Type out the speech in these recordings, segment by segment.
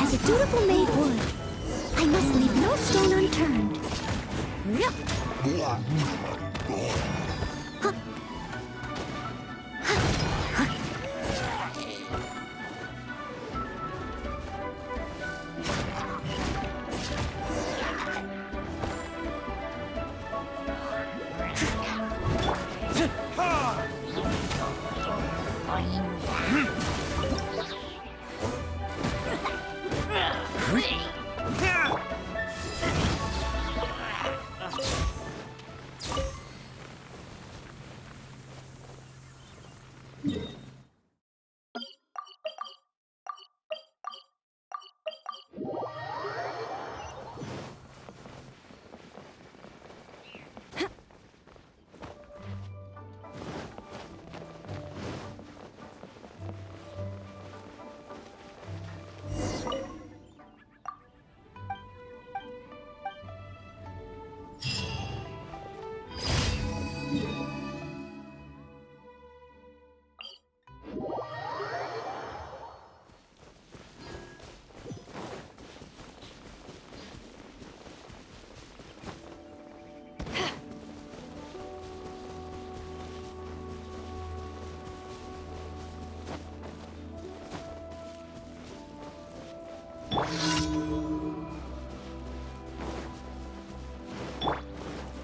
As a dutiful maid would, I must leave no stone unturned.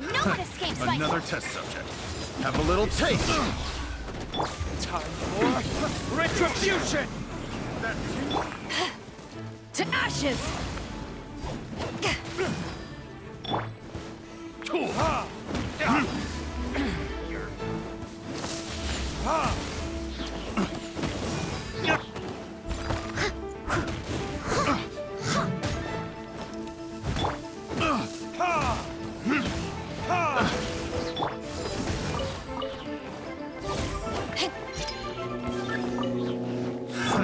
No one escapes my... Another test subject. Have a little taste. Time for retribution! To ashes!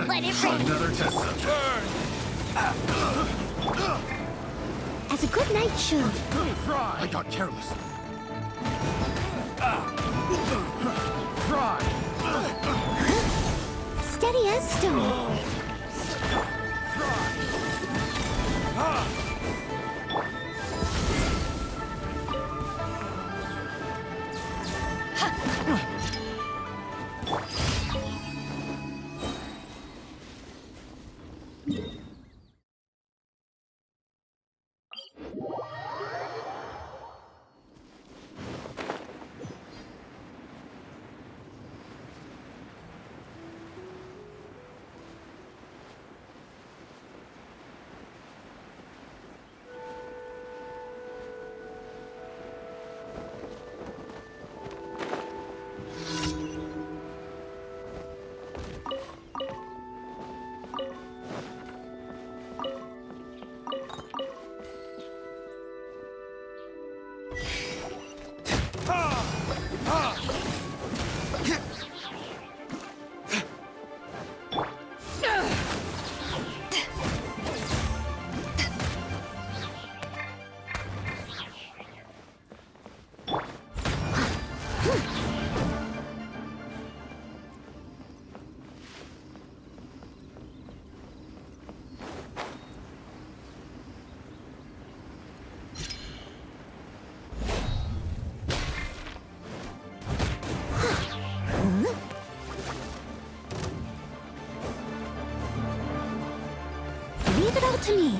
Let it rain! Another test subject. As a good knight should. I got careless. Fry! this stone. Leave it all to me.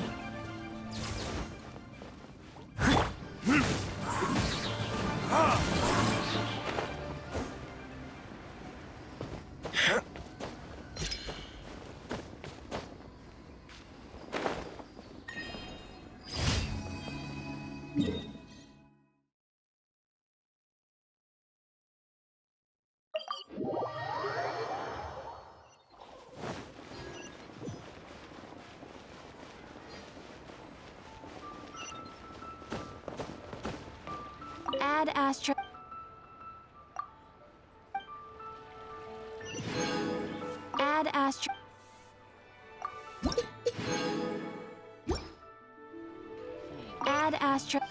Add Astra. Add Astra. Add Astra.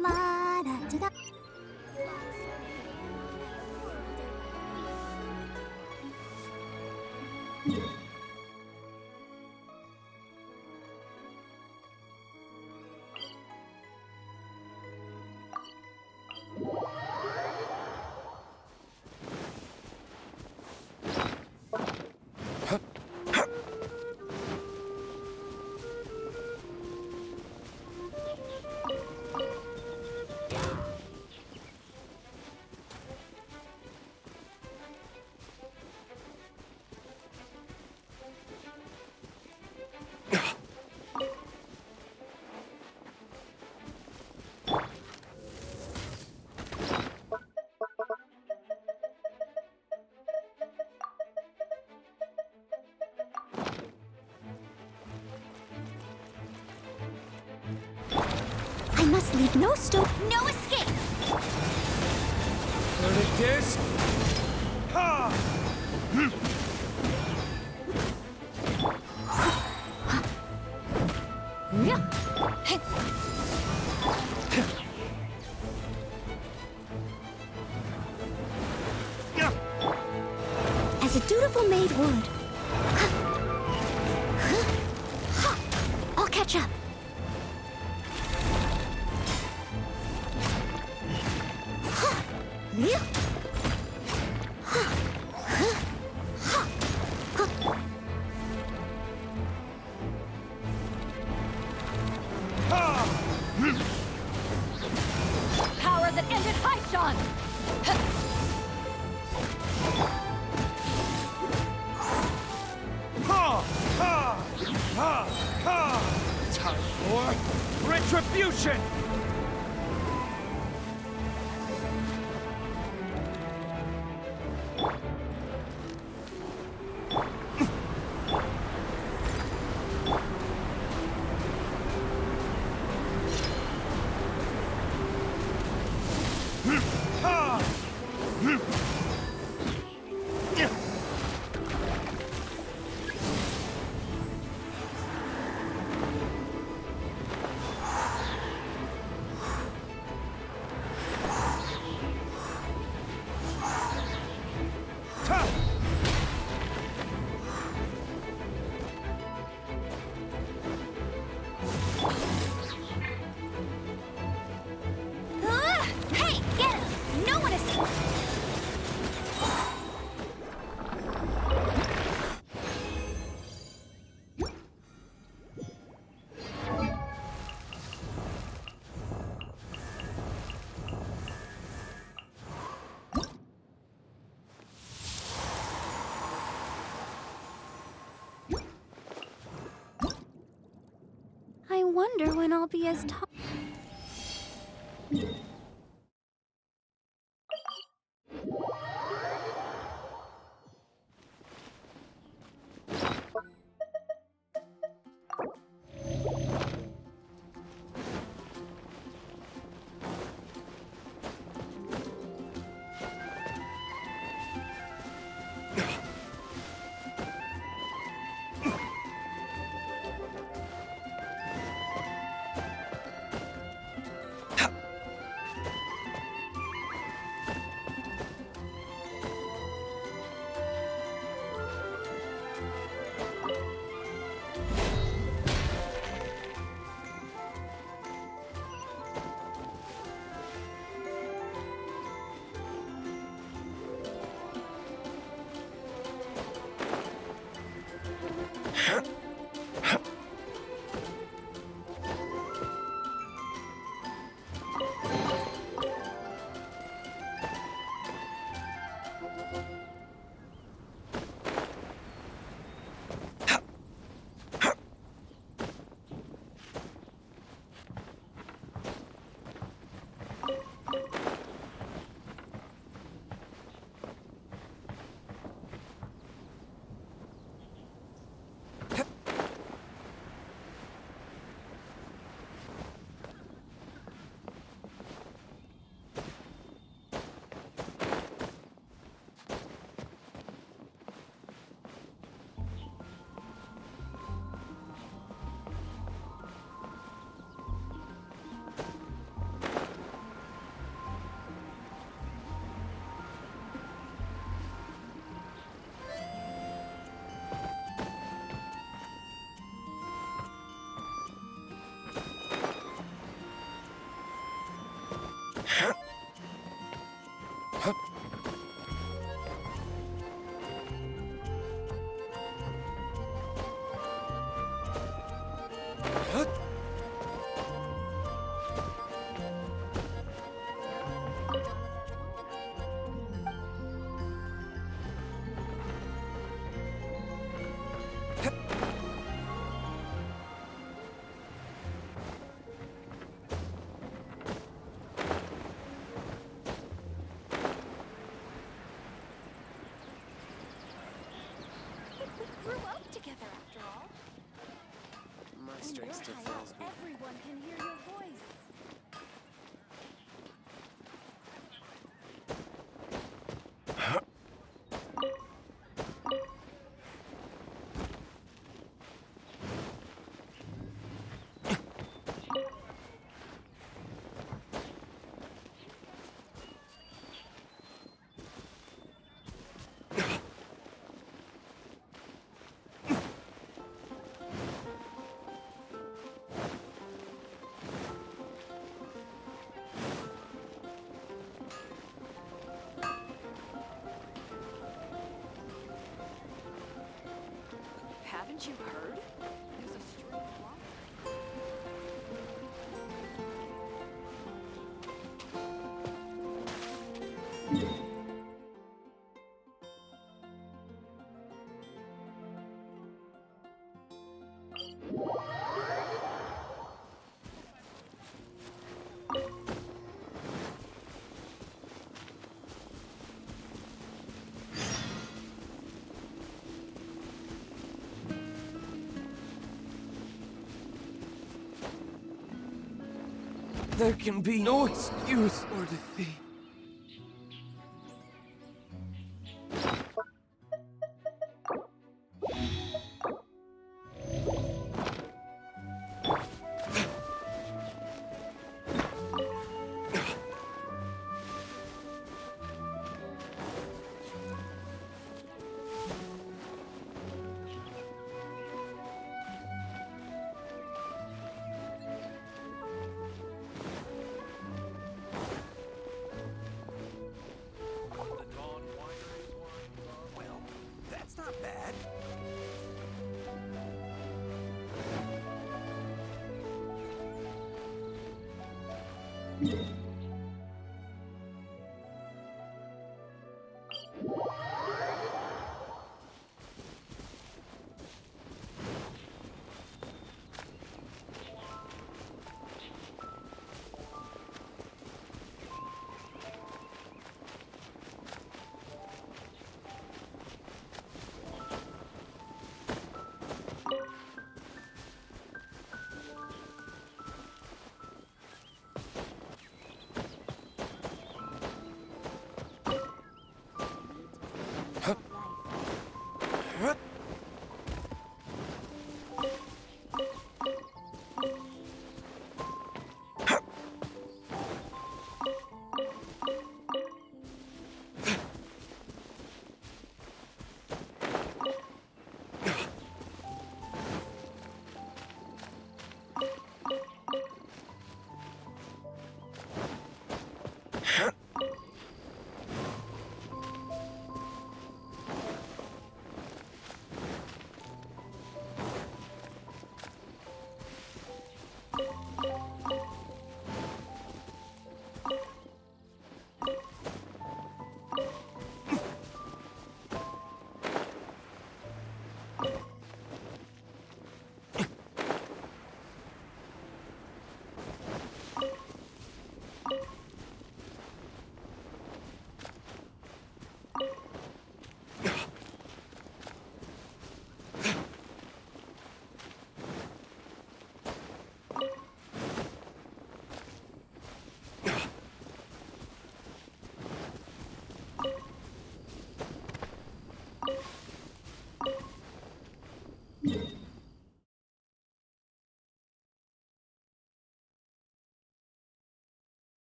La da da da. I must leave no stone, no escape. There it is. Ha! As a dutiful maid would. I'll catch up. Power that ended Haishan! Ha! Ha! Ha! Ha! Time for retribution! wonder when I'll be as tall. We grew up together after all. My When strength you're still high fails up, me. everyone can hear your voice. Haven't you heard? There's a string of long. There can be no excuse for defeat. Well, that's not bad.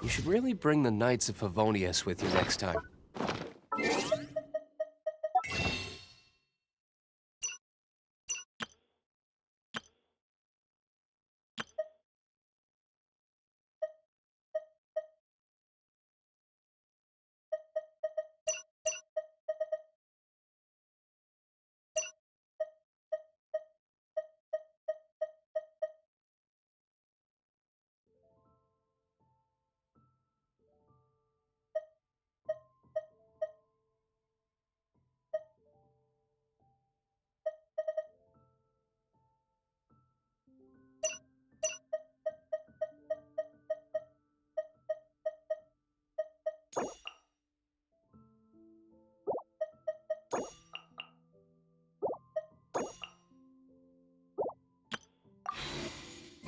You should really bring the Knights of Favonius with you next time.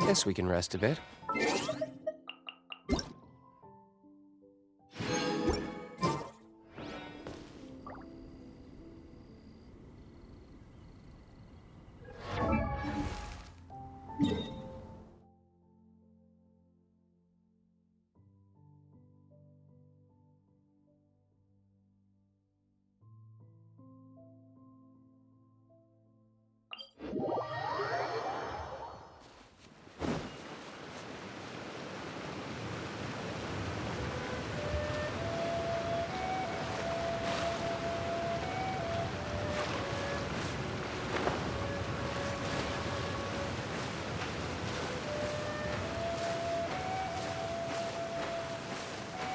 Guess we can rest a bit.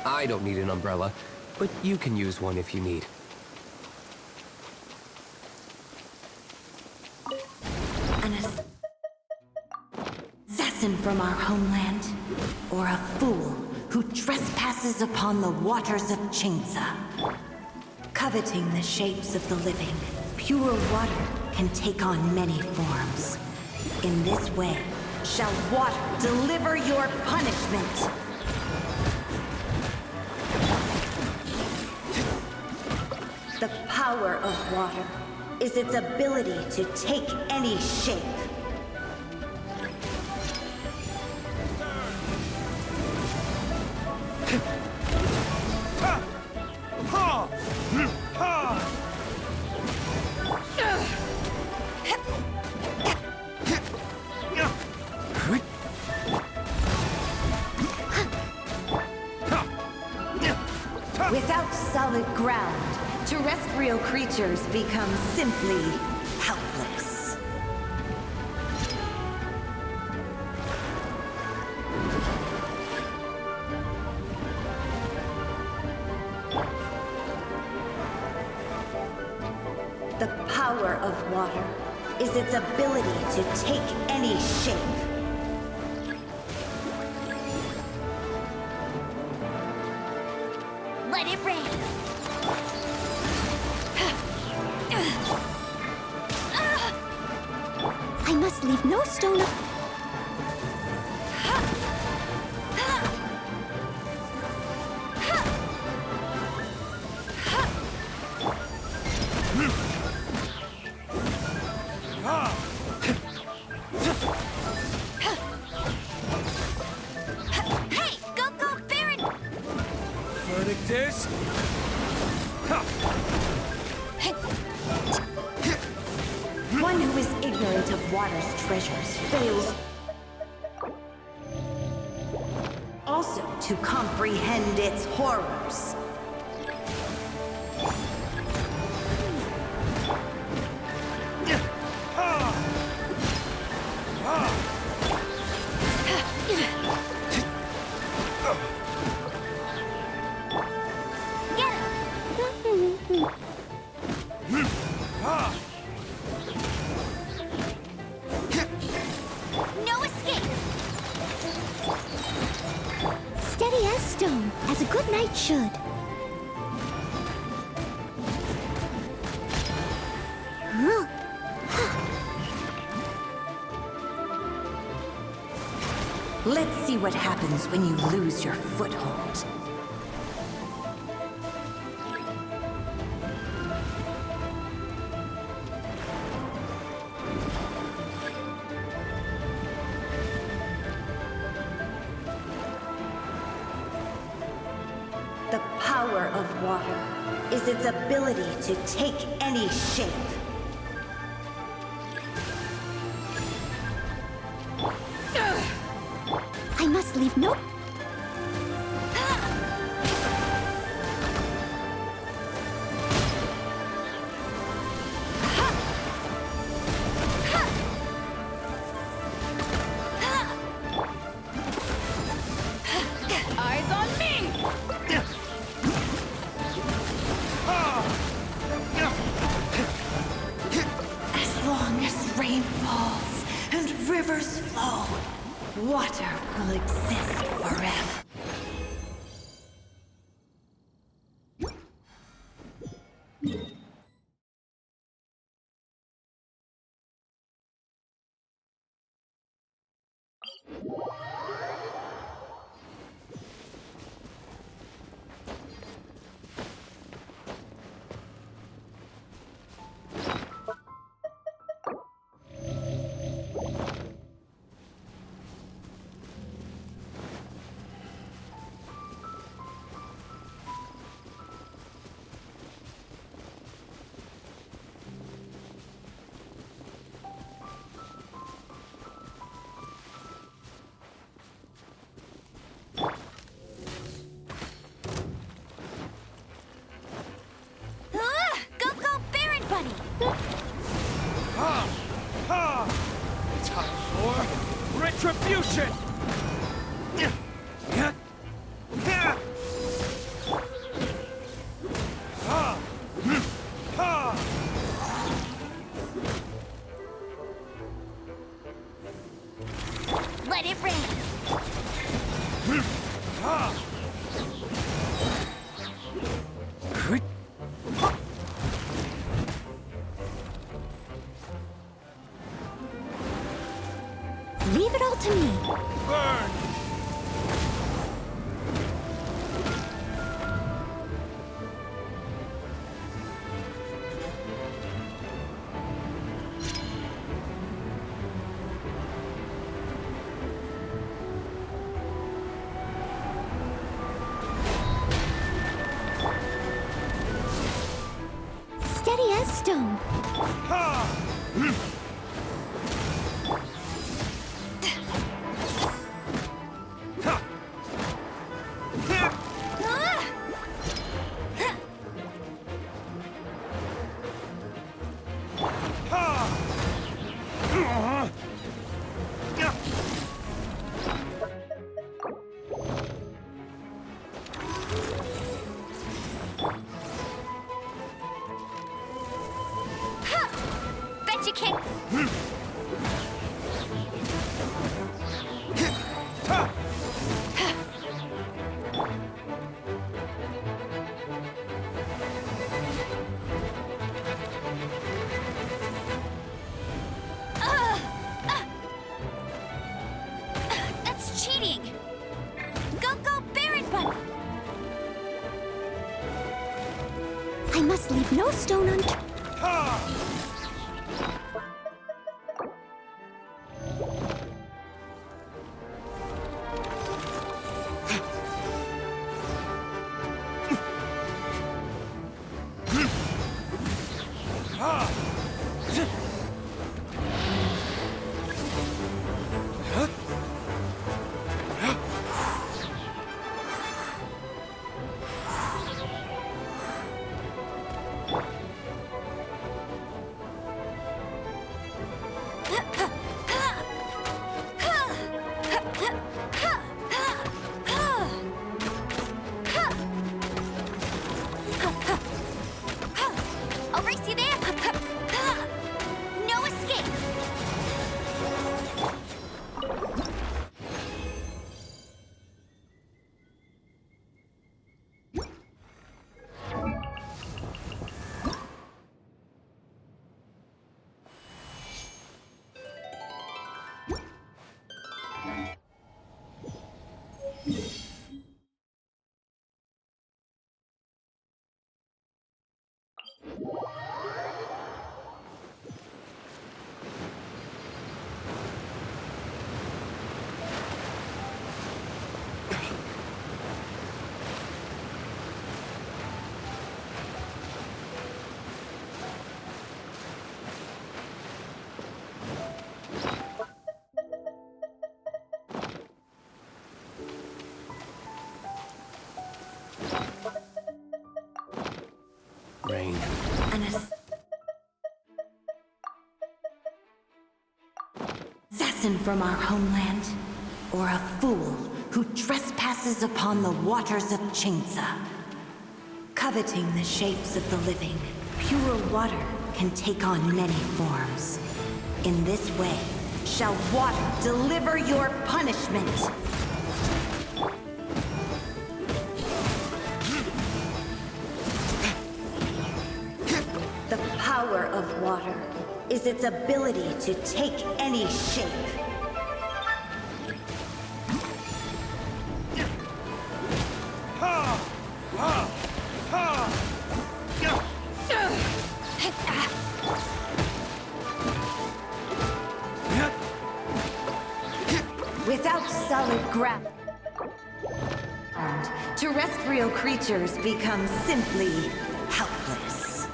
I don't need an umbrella, but you can use one if you need. An assassin from our homeland, or a fool who trespasses upon the waters of Chainsa. Coveting the shapes of the living, pure water can take on many forms. In this way, shall water deliver your punishment. The power of water is its ability to take any shape. Without solid ground, terrestrial creatures become simply helpless. The power of water is its ability to take any shape. Let it rain! I must leave no stone. Hey, go, Baron! Verdict is... One who is ignorant of water's treasures fails also to comprehend its horrors. No escape! Steady as stone, as a good knight should. Let's see what happens when you lose your foothold. The power of water is its ability to take any shape. I must leave no... Eyes on me! As long as rain falls and rivers flow, water will exist forever. Go, go, Baron Bunny! Time for retribution! Let it rain! Leave it all to me. Burn! Steady as stone. Bet you can't. That's cheating. Go, go, Baron Bunny. I must leave no stone unturned. I'll race you there. No escape. Rain. An assassin from our homeland, or a fool who trespasses upon the waters of Chainsa. Coveting the shapes of the living, pure water can take on many forms. In this way, shall water deliver your punishment. The power of water is its ability to take any shape. Without solid ground, terrestrial creatures become simply helpless.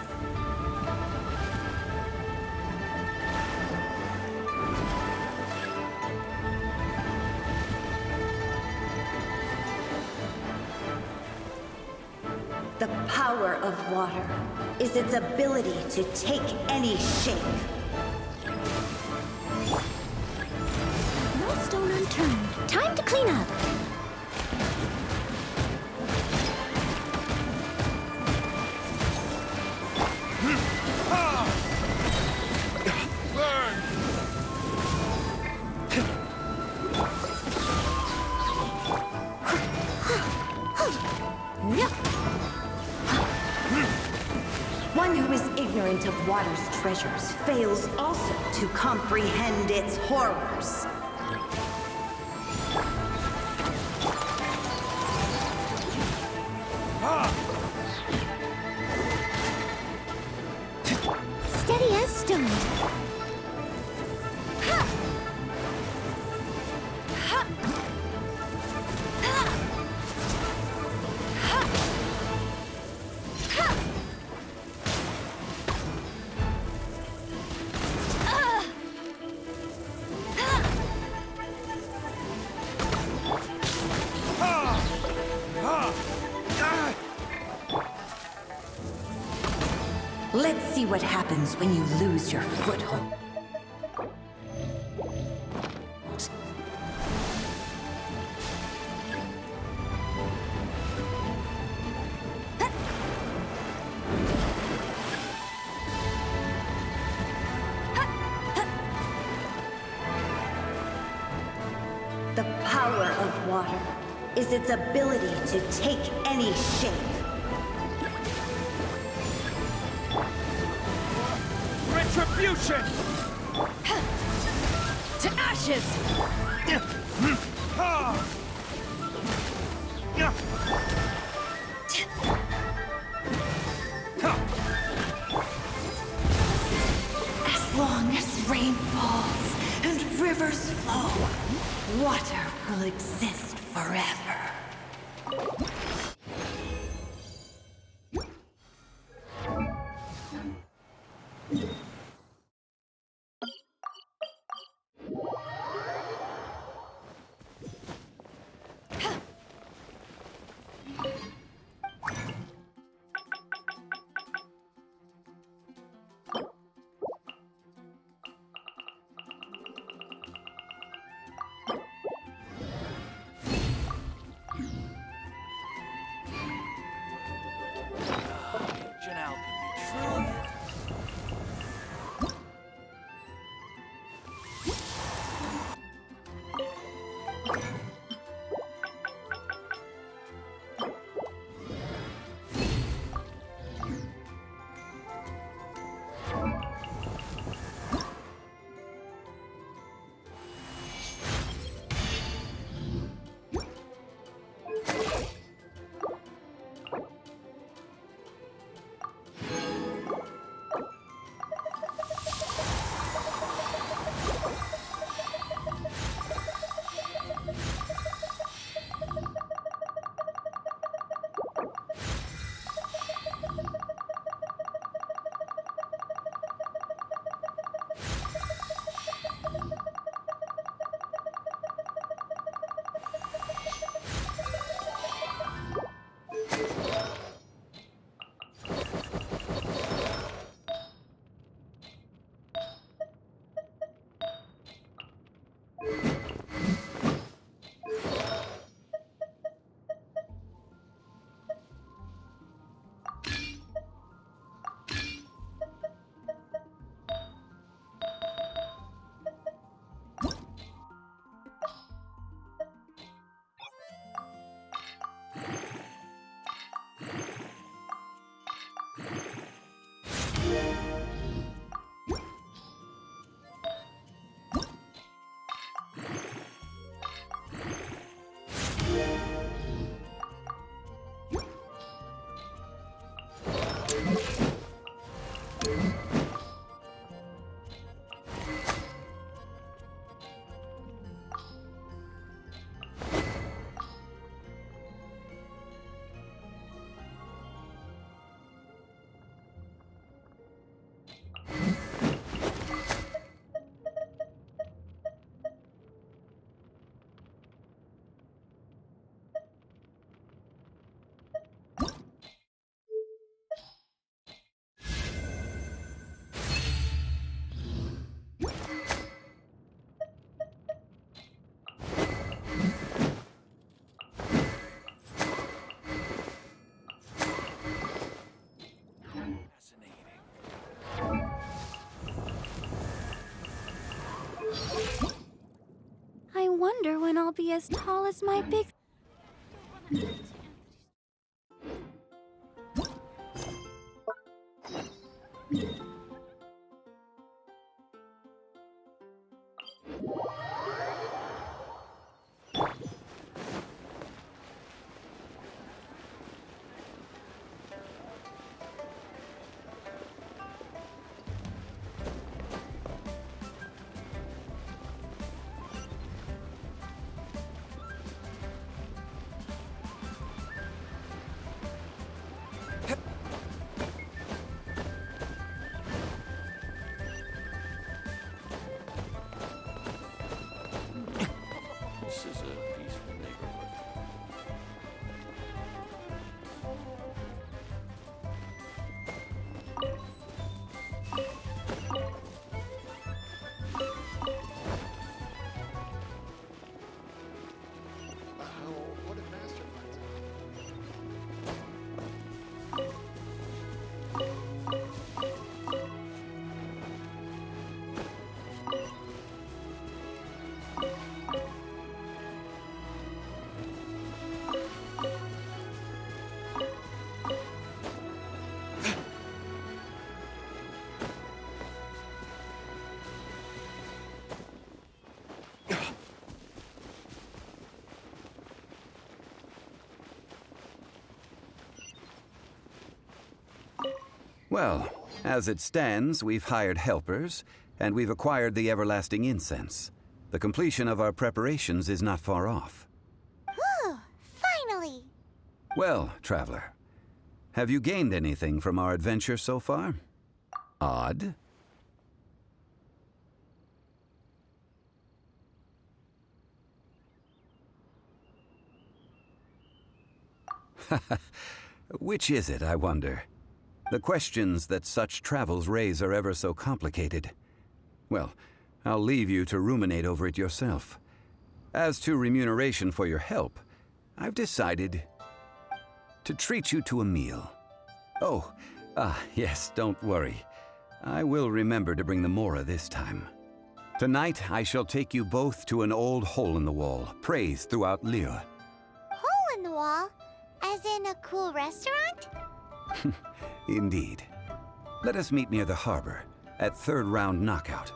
The power of water is its ability to take any shape. No stone unturned. Time to clean up. One who is ignorant of water's treasures fails also to comprehend its horrors. Steady as stone. Let's see what happens when you lose your foothold. The power of water is its ability to take any shape. Retribution! To ashes! As long as rain falls and rivers flow, water will exist forever. wonder when I'll be as tall as my big... This is a peaceful neighborhood. What if Master finds out? Well, as it stands, we've hired helpers, and we've acquired the everlasting incense. The completion of our preparations is not far off. Whew! Finally! Well, traveler, have you gained anything from our adventure so far? Odd? Which is it, I wonder? The questions that such travels raise are ever so complicated. Well, I'll leave you to ruminate over it yourself. As to remuneration for your help, I've decided to treat you to a meal. Oh, yes, don't worry. I will remember to bring the Mora this time. Tonight, I shall take you both to an old hole-in-the-wall, praised throughout Liyue. Hole in the wall? As in a cool restaurant? Indeed. Let us meet near the harbor, at third round knockout.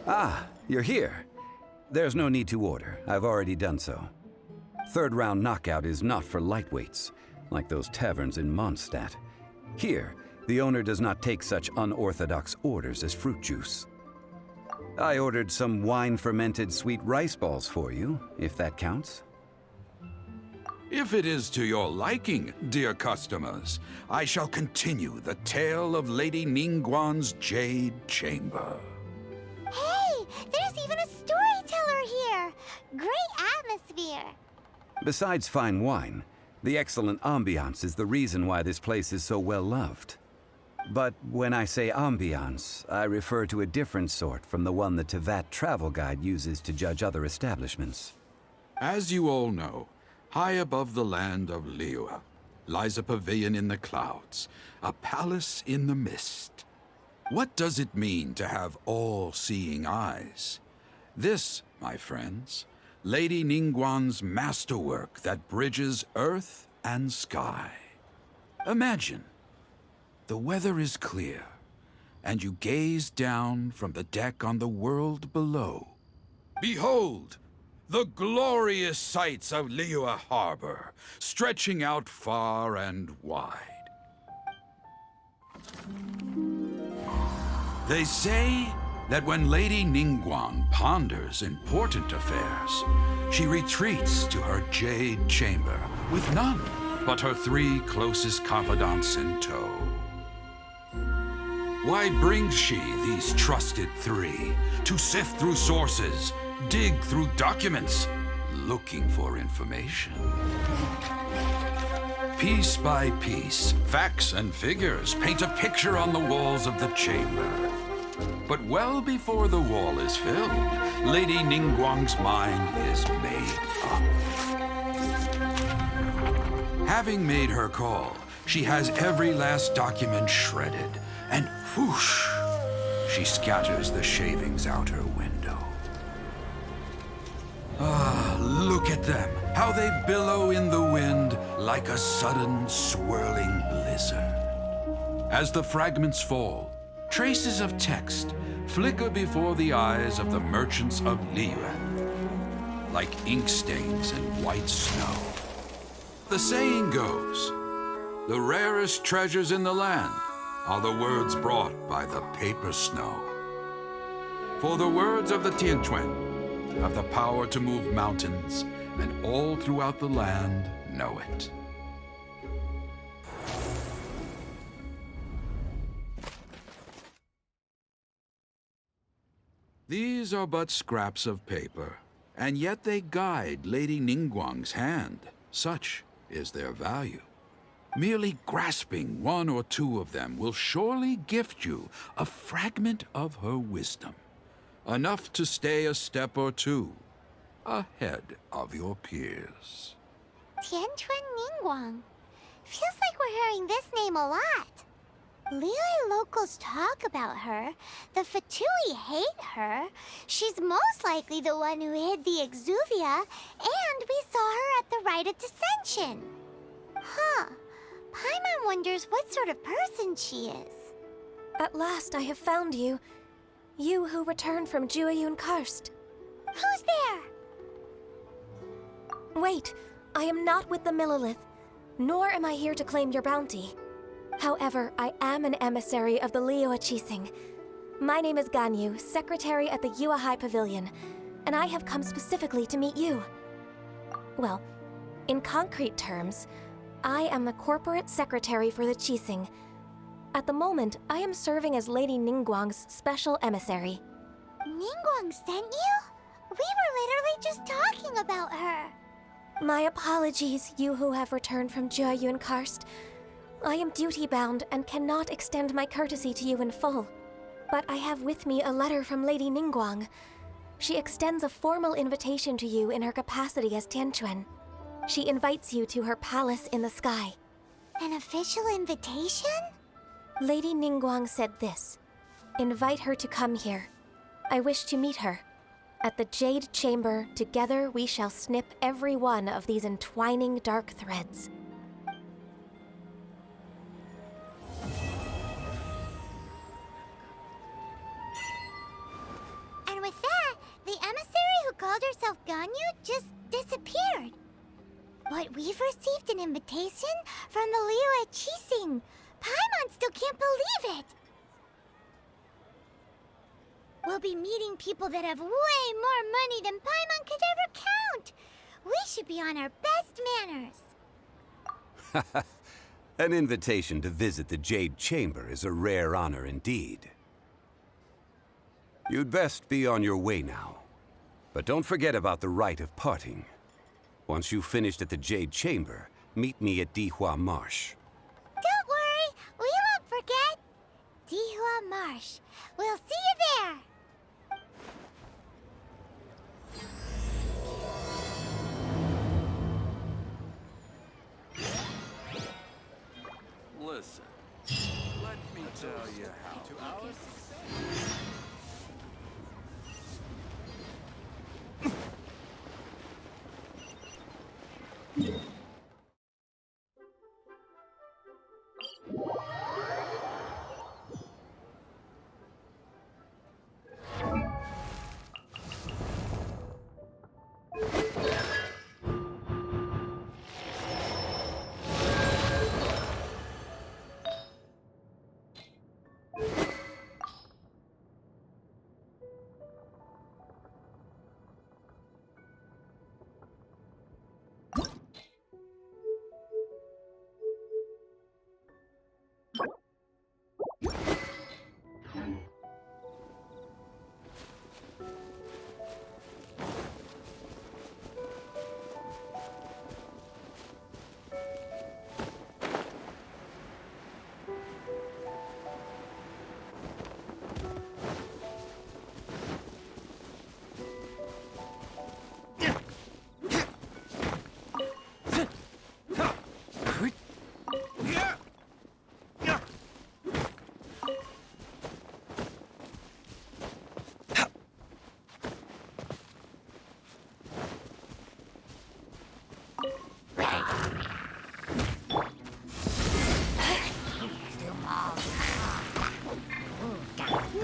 Ah, you're here. There's no need to order. I've already done so. Third round knockout is not for lightweights, like those taverns in Mondstadt. Here, the owner does not take such unorthodox orders as fruit juice. I ordered some wine-fermented sweet rice balls for you, if that counts. If it is to your liking, dear customers, I shall continue the tale of Lady Ningguang's Jade Chamber. Hey! There's even a storyteller here! Great atmosphere! Besides fine wine, the excellent ambiance is the reason why this place is so well loved. But when I say ambiance, I refer to a different sort from the one the Tevat travel guide uses to judge other establishments. As you all know, high above the land of Liyue lies a pavilion in the clouds, a palace in the mist. What does it mean to have all-seeing eyes? This, my friends, Lady Ningguang's masterwork that bridges earth and sky. Imagine, the weather is clear, and you gaze down from the deck on the world below. Behold, the glorious sights of Liyue Harbor, stretching out far and wide. They say that when Lady Ningguang ponders important affairs, she retreats to her jade chamber with none but her 3 closest confidants in tow. Why brings she these trusted 3 to sift through sources, dig through documents, looking for information? Piece by piece, facts and figures paint a picture on the walls of the chamber. But well before the wall is filled, Lady Ningguang's mind is made up. Having made her call, she has every last document shredded, and whoosh, she scatters the shavings out her window. Ah, look at them, how they billow in the wind like a sudden swirling blizzard. As the fragments fall, traces of text flicker before the eyes of the merchants of Liyue, like ink stains in white snow. The saying goes, the rarest treasures in the land are the words brought by the paper snow. For the words of the Tianquan have the power to move mountains, and all throughout the land know it. These are but scraps of paper, and yet they guide Lady Ningguang's hand. Such is their value. Merely grasping 1 or 2 of them will surely gift you a fragment of her wisdom, enough to stay a step or 2 ahead of your peers. Tianquan Ningguang. Feels like we're hearing this name a lot. Liyue locals talk about her. The Fatui hate her. She's most likely the one who hid the Exuvia, and we saw her at the Rite of Dissension. Huh. Paimon wonders what sort of person she is. At last I have found you. You who returned from Jueyun Karst. Who's there? Wait, I am not with the Millelith, nor am I here to claim your bounty. However, I am an emissary of the Liyue Qixing. My name is Ganyu, secretary at the Yuehai Pavilion, and I have come specifically to meet you. Well, in concrete terms, I am the corporate secretary for the Qixing. At the moment, I am serving as Lady Ningguang's special emissary. Ningguang sent you? We were literally just talking about her. My apologies, you who have returned from Jueyun Karst. I am duty-bound and cannot extend my courtesy to you in full. But I have with me a letter from Lady Ningguang. She extends a formal invitation to you in her capacity as Tianquan. She invites you to her palace in the sky. An official invitation? Lady Ningguang said this. Invite her to come here. I wish to meet her. At the Jade Chamber, together we shall snip every one of these entwining dark threads. And with that, the emissary who called herself Ganyu just disappeared. But we've received an invitation from the Liyue Qixing. Paimon still can't believe it. We'll be meeting people that have way more money than Paimon could ever count. We should be on our best manners. An invitation to visit the Jade Chamber is a rare honor indeed. You'd best be on your way now. But don't forget about the rite of parting. Once you've finished at the Jade Chamber, meet me at Dihua Marsh. Don't worry, we won't forget. Dihua Marsh. We'll see you there. Listen, let me tell you how. 2 hours?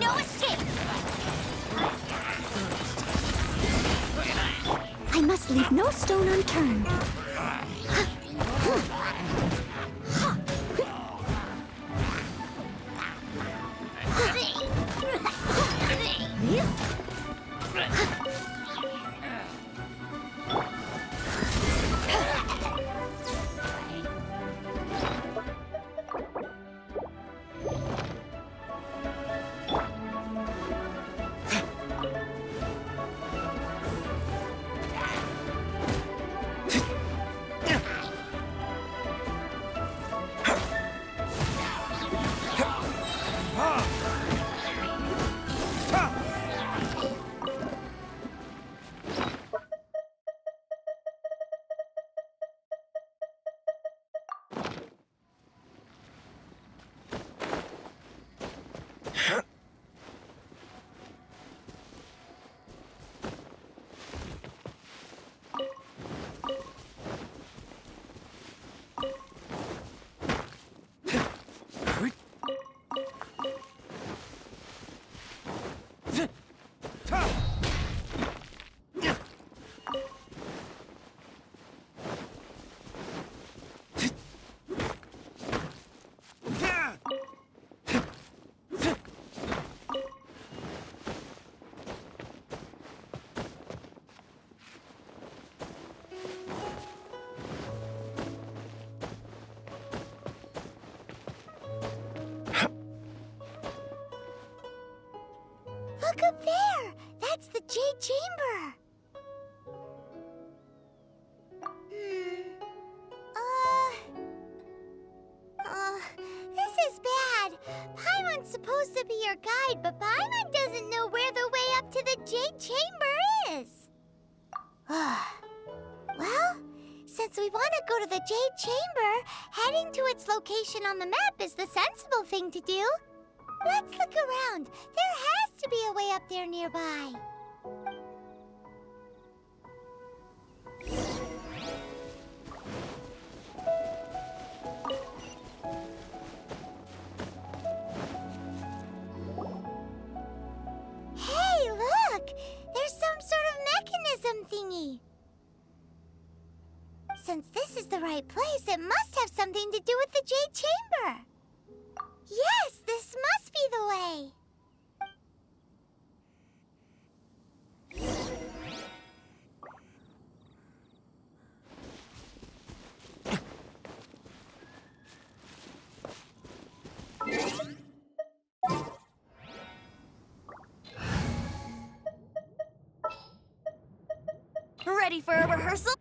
No escape! I must leave no stone unturned. Look up there! That's the Jade Chamber! This is bad. Paimon's supposed to be your guide, but Paimon doesn't know where the way up to the Jade Chamber is. Well, since we want to go to the Jade Chamber, heading to its location on the map is the sensible thing to do. Let's look around. There has to be a way up there nearby. Hey, look! There's some sort of mechanism thingy. Since this is the right place, it must have something to do with the Jade Chamber. Yes, this must be the way. Ready for a rehearsal?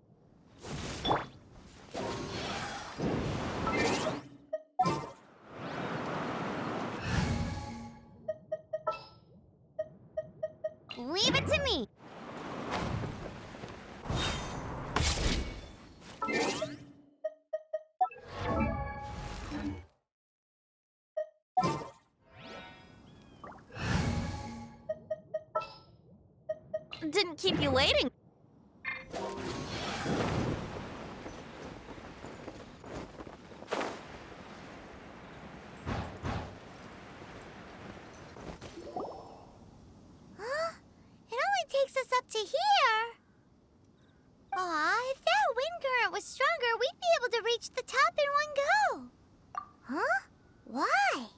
Didn't keep you waiting. Huh? It only takes us up to here. Aw, if that wind current was stronger, we'd be able to reach the top in one go. Huh? Why?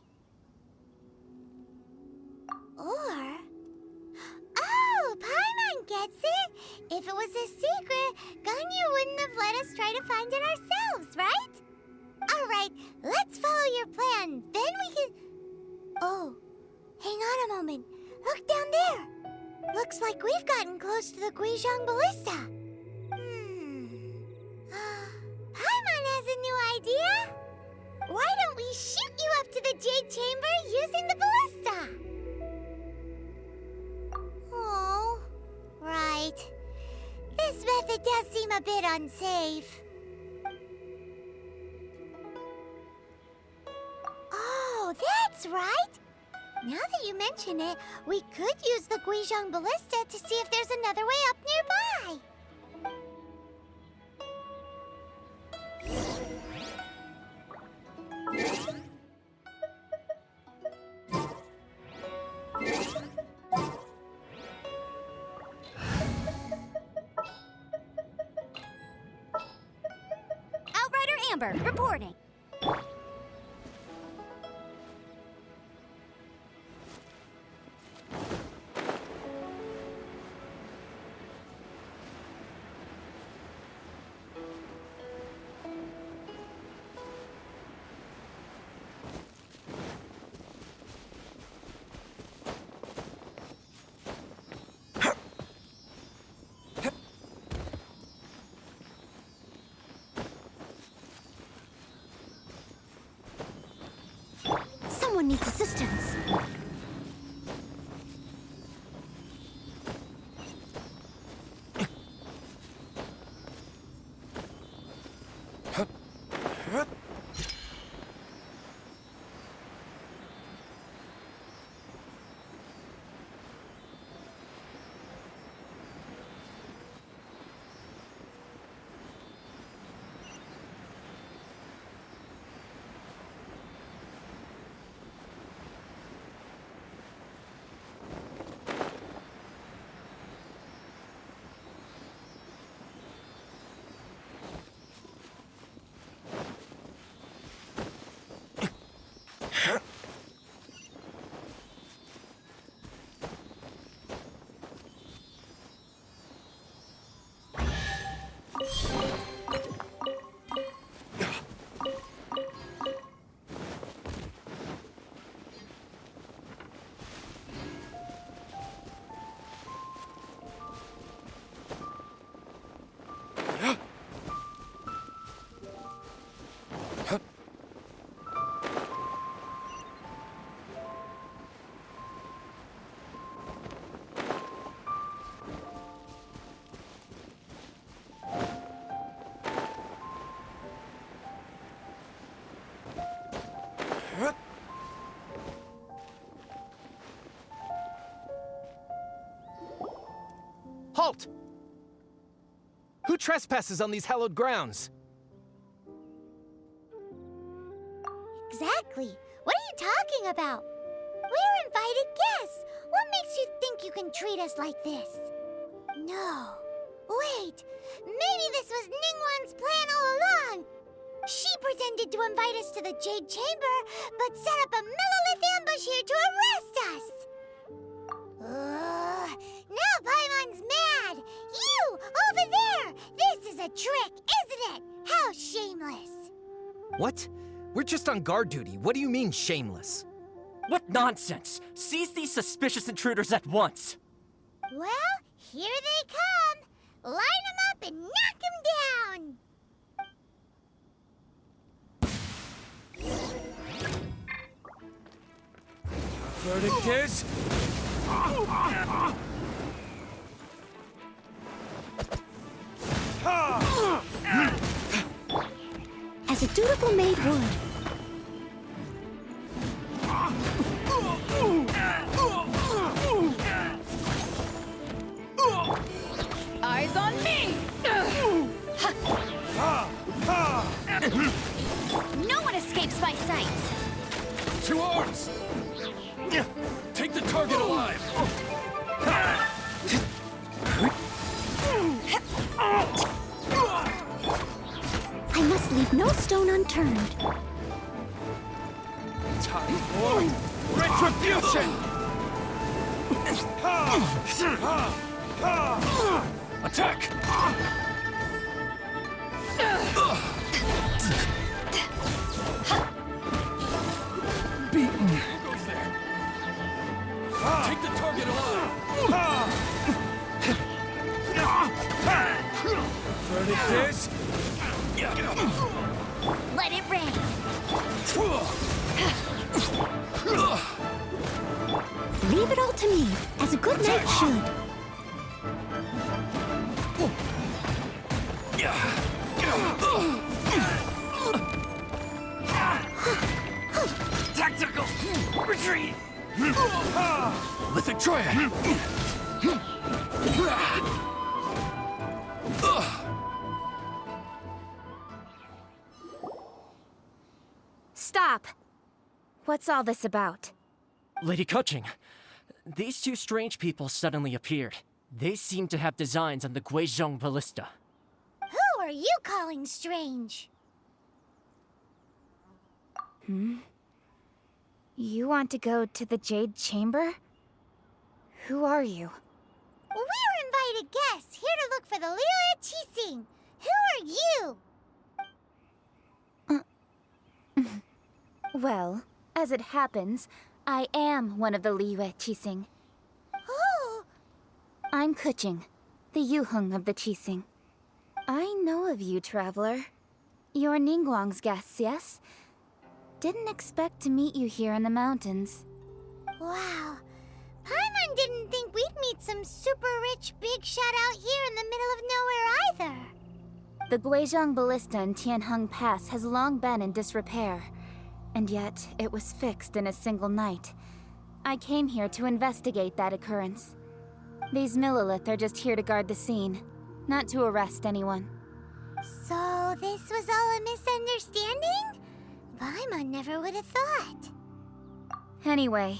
Or... Oh, Paimon gets it! If it was a secret, Ganyu wouldn't have let us try to find it ourselves, right? Alright, let's follow your plan. Then we can... Oh, hang on a moment. Look down there. Looks like we've gotten close to the Guizhong Ballista. Paimon has a new idea. Why don't we shoot you up to the Jade Chamber using the ballista? Oh, right. This method does seem a bit unsafe. Oh, that's right. Now that you mention it, we could use the Guizhong Ballista to see if there's another way up nearby. Outrider Amber, reporting. Someone needs assistance. Halt! Who trespasses on these hallowed grounds? Exactly. What are you talking about? We're invited guests. What makes you think you can treat us like this? No. Wait. Maybe this was Ningguang's plan all along. She pretended to invite us to the Jade Chamber, but set up a Millilith ambush here to arrest us. Now Paimon's mad. You, over there. This is a trick, isn't it? How shameless. What? We're just on guard duty. What do you mean, shameless? What nonsense! Seize these suspicious intruders at once! Well, here they come. Line them up and knock them down. Verdict is... As a dutiful maid would. Eyes on me! No one escapes my sight! 2 arms! Take the target alive! I must leave no stone unturned. Time for retribution! Attack! Beaten. Who goes there? Take the target alive! Verdict is... Let it rain. Leave it all to me, as a good knight should. Tactical retreat! Lithic Triad! Stop! What's all this about? Lady Kuching, these 2 strange people suddenly appeared. They seem to have designs on the Guizhong Ballista. Who are you calling strange? You want to go to the Jade Chamber? Who are you? We're invited guests here to look for the Liyue Qixing. Who are you? Well, as it happens, I am one of the Liyue Qixing. Oh, I'm Kuching, the Yuheng of the Qixing. I know of you, traveler. You're Ningguang's guests, yes? Didn't expect to meet you here in the mountains. wow. Paimon didn't think we'd meet some super rich big shot out here in the middle of nowhere either. The Guizhong Ballista in Tianheng Pass has long been in disrepair, and yet it was fixed in a single night. I came here to investigate that occurrence. These Millilith are just here to guard the scene, not to arrest anyone. So this was all a misunderstanding? Paimon never would have thought. Anyway,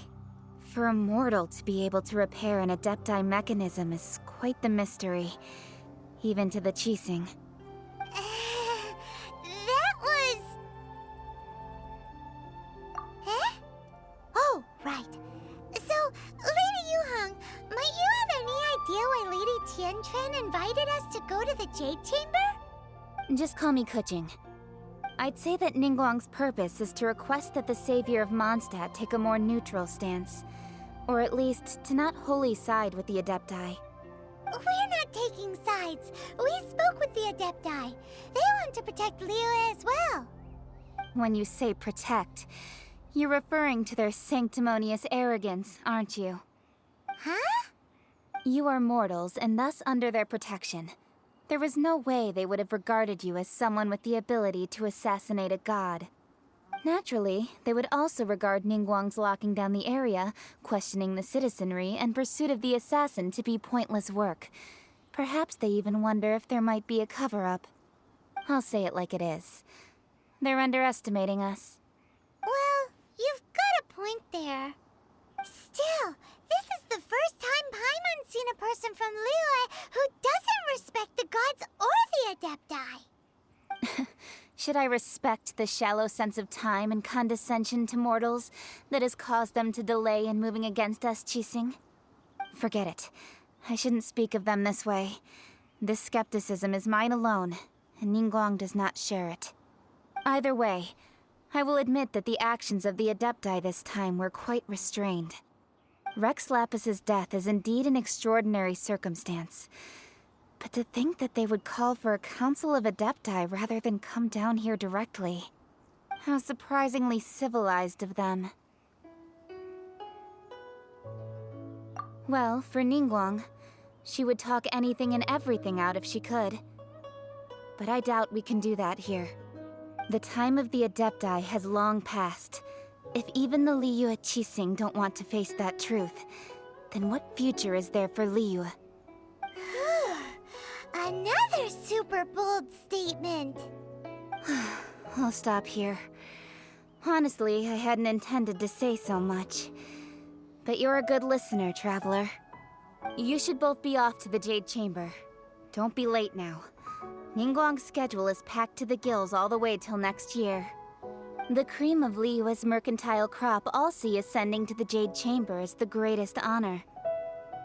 for a mortal to be able to repair an Adepti mechanism is quite the mystery, even to the Qixing. That was... Eh? Oh, right. So, Lady Yuheng, might you have any idea why Lady Tianquan invited us to go to the Jade Chamber? Just call me Kuching. I'd say that Ningguang's purpose is to request that the savior of Mondstadt take a more neutral stance. Or at least, to not wholly side with the Adepti. We're not taking sides. We spoke with the Adepti. They want to protect Liyue as well. When you say protect, you're referring to their sanctimonious arrogance, aren't you? Huh? You are mortals, and thus under their protection. There was no way they would have regarded you as someone with the ability to assassinate a god. Naturally, they would also regard Ningguang's locking down the area, questioning the citizenry, and pursuit of the assassin to be pointless work. Perhaps they even wonder if there might be a cover-up. I'll say it like it is. They're underestimating us. Well, you've got a point there. Still, this is the first time Paimon's seen a person from Liyue who doesn't respect the gods or the Adepti. Should I respect the shallow sense of time and condescension to mortals that has caused them to delay in moving against us, Qixing? Forget it. I shouldn't speak of them this way. This skepticism is mine alone, and Ningguang does not share it. Either way, I will admit that the actions of the Adepti this time were quite restrained. Rex Lapis's death is indeed an extraordinary circumstance. But to think that they would call for a council of Adepti rather than come down here directly. How surprisingly civilized of them. Well, for Ningguang, she would talk anything and everything out if she could. But I doubt we can do that here. The time of the Adepti has long passed. If even the Liyue Qixing don't want to face that truth, then what future is there for Liyue? Another super bold statement. I'll stop here. Honestly, I hadn't intended to say so much. But you're a good listener, Traveler. You should both be off to the Jade Chamber. Don't be late now. Ningguang's schedule is packed to the gills all the way till next year. The cream of Liyue's mercantile crop all see ascending to the Jade Chamber as the greatest honor.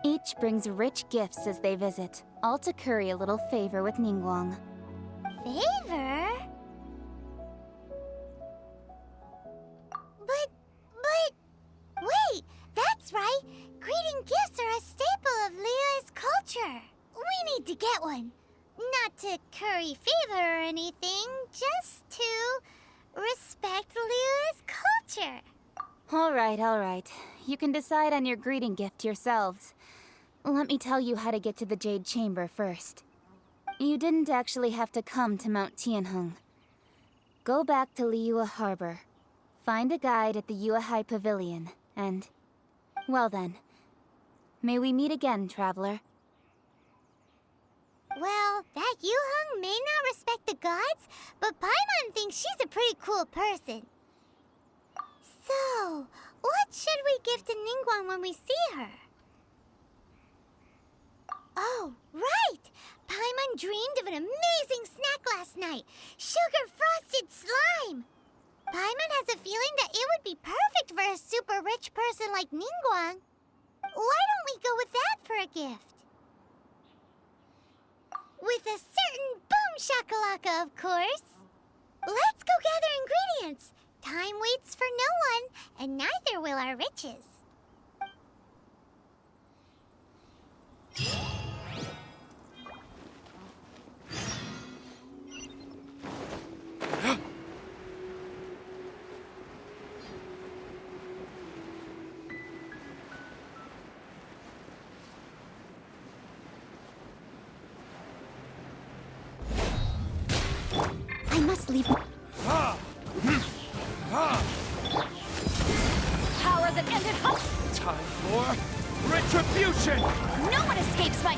Each brings rich gifts as they visit, all to curry a little favor with Ningguang. Favor? Wait, that's right. Greeting gifts are a staple of Liyue's culture. We need to get one. Not to curry favor or anything, just to respect Liyue's culture. All right. You can decide on your greeting gift yourselves. Let me tell you how to get to the Jade Chamber first. You didn't actually have to come to Mount Tianheng. Go back to Liyue Harbor. Find a guide at the Yuehai Pavilion, and... well then. May we meet again, Traveler. Well, that Yuheng may not respect the gods, but Paimon thinks she's a pretty cool person. So, what should we give to Ningguang when we see her? Oh, right! Paimon dreamed of an amazing snack last night! Sugar-frosted slime! Paimon has a feeling that it would be perfect for a super rich person like Ningguang. Why don't we go with that for a gift? With a certain boom shakalaka, of course. Let's go gather ingredients. Time waits for no one, and neither will our riches. I must leave. Power that ended hope! Time for retribution! No one escapes my...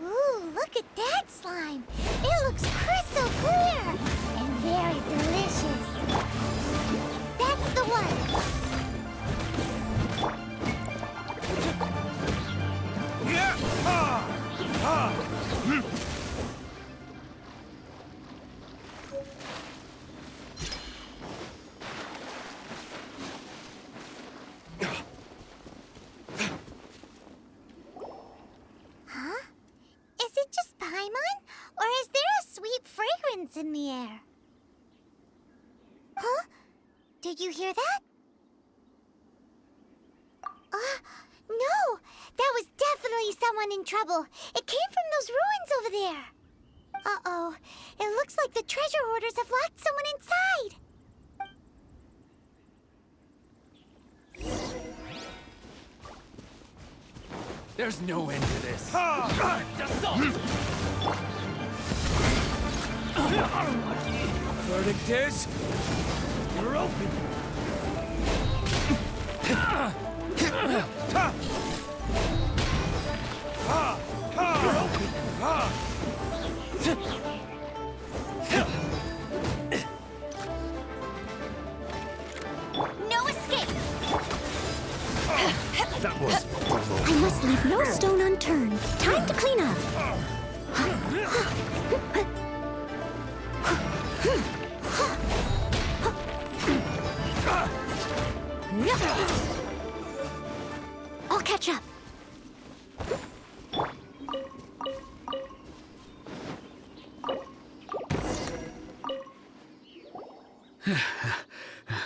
Ooh, look at that slime! It looks crystal clear! And very delicious! That's the one! Huh? Is it just Paimon? Or is there a sweet fragrance in the air? Huh? Did you hear that? No! That was definitely someone in trouble. It came from those ruins over there. Uh-oh. It looks like the treasure hoarders have locked someone inside. There's no end to this. Verdict is... you're open. No escape! That was... I must leave no stone unturned. Time to clean up. I'll catch up.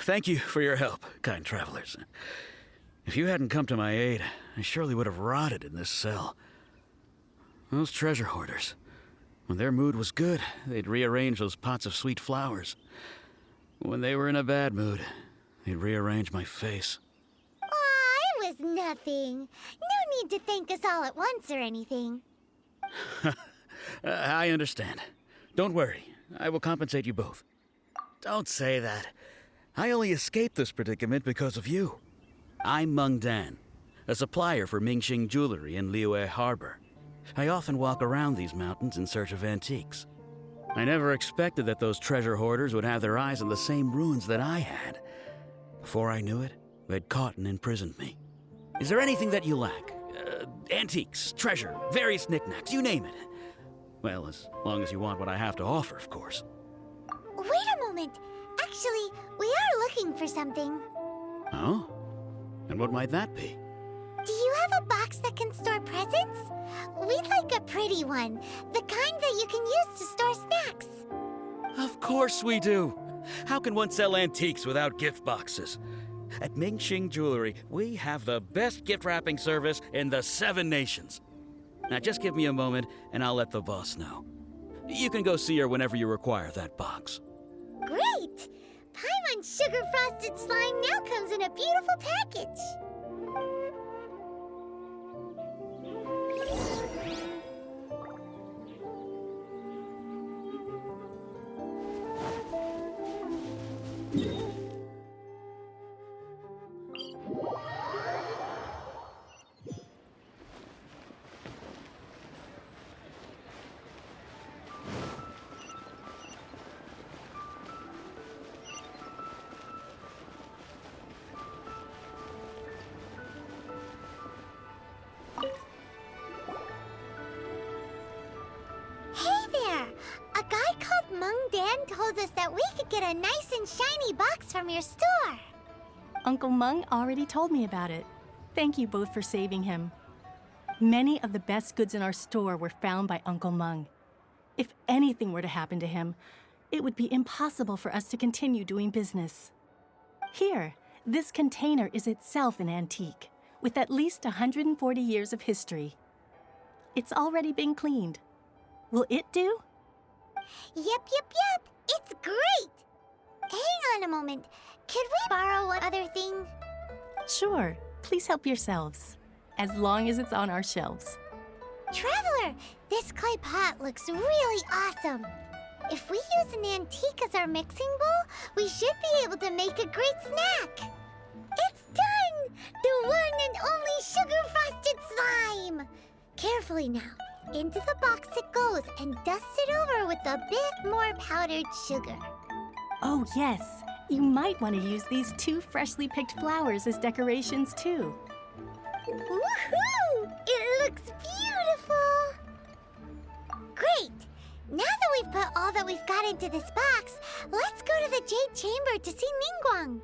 Thank you for your help, kind travelers. If you hadn't come to my aid, I surely would have rotted in this cell. Those treasure hoarders. When their mood was good, they'd rearrange those pots of sweet flowers. When they were in a bad mood, they'd rearrange my face. Aw, it was nothing. No need to thank us all at once or anything. I understand. Don't worry. I will compensate you both. Don't say that. I only escaped this predicament because of you. I'm Meng Dan, a supplier for Mingxing jewelry in Liyue Harbor. I often walk around these mountains in search of antiques. I never expected that those treasure hoarders would have their eyes on the same ruins that I had. Before I knew it, they'd caught and imprisoned me. Is there anything that you lack? Antiques, treasure, various knickknacks, you name it. Well, as long as you want what I have to offer, of course. Wait a moment. Actually, we are looking for something. Oh? And what might that be? Do you have a box that can store presents? We'd like a pretty one. The kind that you can use to store snacks. Of course we do. How can one sell antiques without gift boxes? At Mingxing Jewelry, we have the best gift wrapping service in the 7 nations. Now just give me a moment and I'll let the boss know. You can go see her whenever you require that box. Great! Paimon Sugar Frosted Slime now comes in a beautiful package. Told us that we could get a nice and shiny box from your store. Uncle Meng already told me about it. Thank you both for saving him. Many of the best goods in our store were found by Uncle Meng. If anything were to happen to him, it would be impossible for us to continue doing business. Here, this container is itself an antique, with at least 140 years of history. It's already been cleaned. Will it do? Yep. It's great! Hang on a moment. Could we borrow one other thing? Sure. Please help yourselves. As long as it's on our shelves. Traveler, this clay pot looks really awesome. If we use an antique as our mixing bowl, we should be able to make a great snack. It's done! The one and only sugar-frosted slime! Carefully now. Into the box it goes and dust it over with a bit more powdered sugar. Oh, yes. You might want to use these 2 freshly picked flowers as decorations, too. Woohoo! It looks beautiful! Great! Now that we've put all that we've got into this box, let's go to the Jade Chamber to see Ningguang.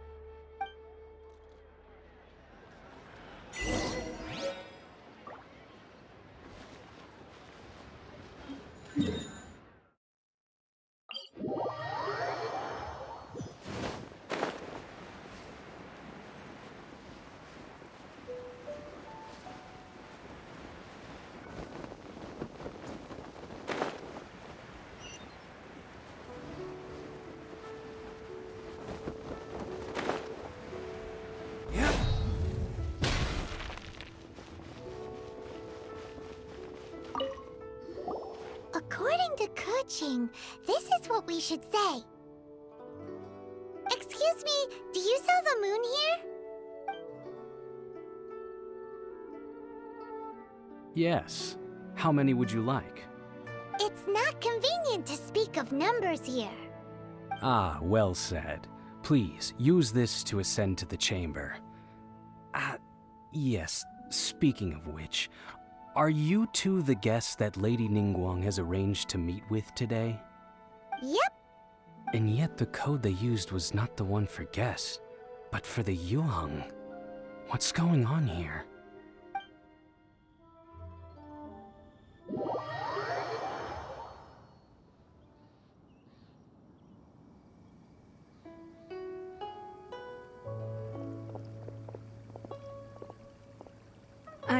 According to Kuching, this is what we should say. Excuse me, do you sell the moon here? Yes. How many would you like? It's not convenient to speak of numbers here. Ah, well said. Please, use this to ascend to the chamber. Yes, speaking of which, are you two the guests that Lady Ningguang has arranged to meet with today? Yep. And yet the code they used was not the one for guests, but for the Yuheng. What's going on here?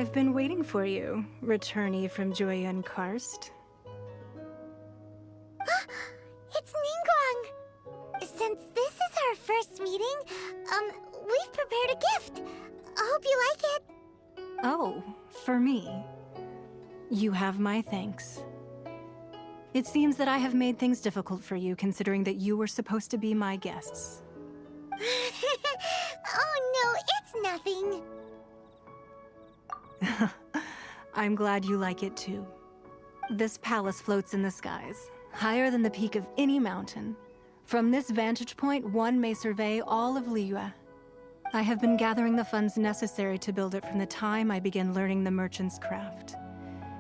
I've been waiting for you, returnee from Joyun Karst. It's Ningguang! Since this is our first meeting, we've prepared a gift. I hope you like it. Oh, for me. You have my thanks. It seems that I have made things difficult for you, considering that you were supposed to be my guests. Oh no, it's nothing. I'm glad you like it too. This palace floats in the skies, higher than the peak of any mountain. From this vantage point, one may survey all of Liyue. I have been gathering the funds necessary to build it from the time I began learning the merchant's craft.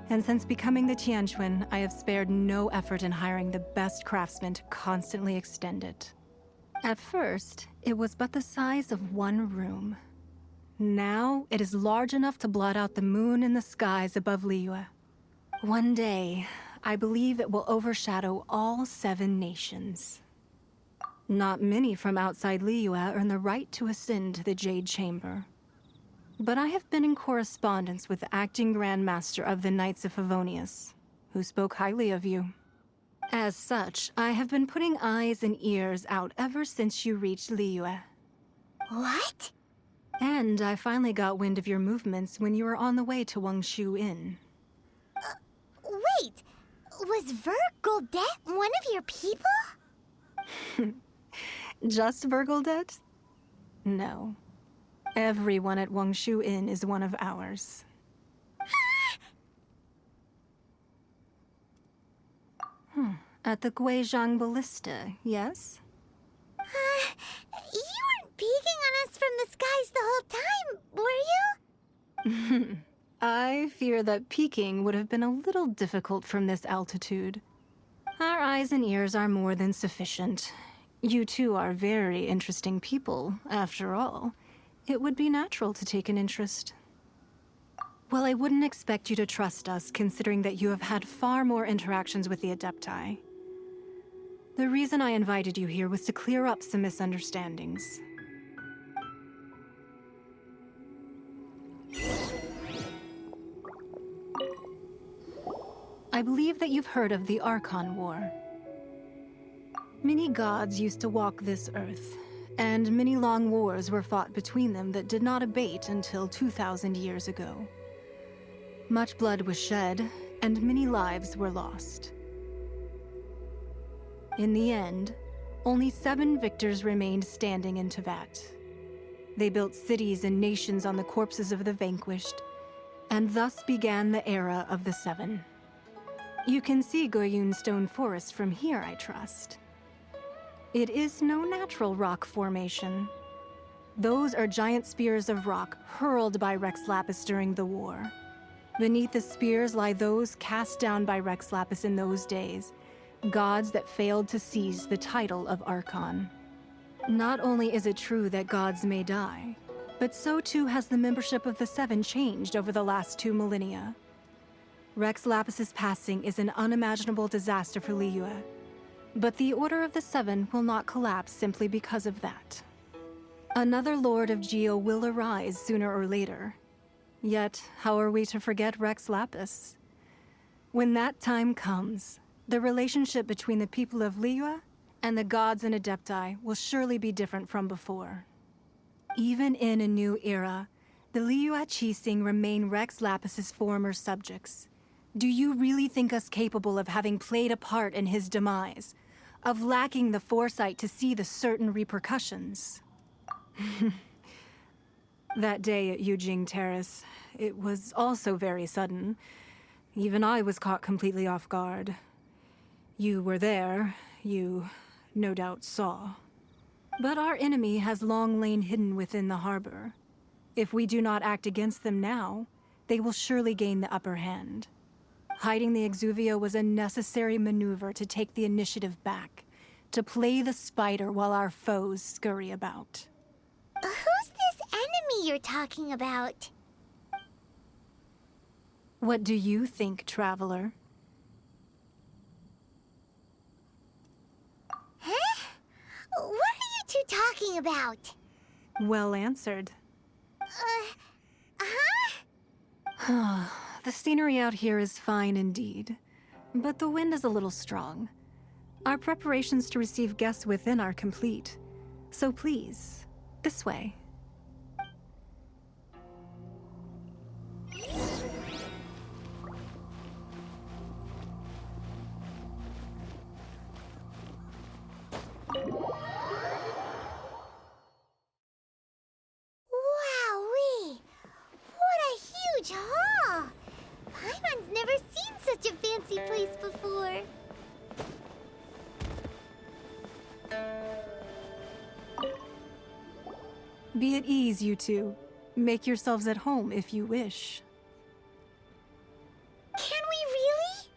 And since becoming the Tianquan, I have spared no effort in hiring the best craftsmen to constantly extend it. At first, it was but the size of one room. Now, it is large enough to blot out the moon in the skies above Liyue. One day, I believe it will overshadow all 7 nations. Not many from outside Liyue earn the right to ascend to the Jade Chamber. But I have been in correspondence with the acting Grand Master of the Knights of Favonius, who spoke highly of you. As such, I have been putting eyes and ears out ever since you reached Liyue. What? And I finally got wind of your movements when you were on the way to Wangshu Inn. Wait, was Vergoldet one of your people? Just Vergoldet? No. Everyone at Wangshu Inn is one of ours. At the Guizhang Ballista, yes? You weren't peeking on us from the skies the whole time, were you? I fear that peeking would have been a little difficult from this altitude. Our eyes and ears are more than sufficient. You two are very interesting people, after all. It would be natural to take an interest. Well, I wouldn't expect you to trust us, considering that you have had far more interactions with the Adepti. The reason I invited you here was to clear up some misunderstandings. I believe that you've heard of the Archon War. Many gods used to walk this earth, and many long wars were fought between them that did not abate until 2,000 years ago. Much blood was shed, and many lives were lost. In the end, only 7 victors remained standing in Tevat. They built cities and nations on the corpses of the vanquished, and thus began the era of the 7. You can see Goyun Stone Forest from here, I trust. It is no natural rock formation. Those are giant spears of rock hurled by Rex Lapis during the war. Beneath the spears lie those cast down by Rex Lapis in those days, gods that failed to seize the title of Archon. Not only is it true that gods may die, but so too has the membership of the 7 changed over the last 2 millennia. Rex Lapis's passing is an unimaginable disaster for Liyue, but the Order of the 7 will not collapse simply because of that. Another Lord of Geo will arise sooner or later. Yet, how are we to forget Rex Lapis? When that time comes, the relationship between the people of Liyue and the gods and Adepti will surely be different from before. Even in a new era, the Liyue Qixing remain Rex Lapis's former subjects. Do you really think us capable of having played a part in his demise? Of lacking the foresight to see the certain repercussions? That day at Yujing Terrace, it was also very sudden. Even I was caught completely off guard. You were there, you no doubt saw. But our enemy has long lain hidden within the harbor. If we do not act against them now, they will surely gain the upper hand. Hiding the Exuvio was a necessary maneuver to take the initiative back, to play the spider while our foes scurry about. Who's this enemy you're talking about? What do you think, traveler? Huh? What are you two talking about? Well answered. Huh? The scenery out here is fine indeed, but the wind is a little strong. Our preparations to receive guests within are complete, so please, this way. Wowee! What a huge hall! Paimon's never seen such a fancy place before. Be at ease, you two. Make yourselves at home if you wish. Can we really?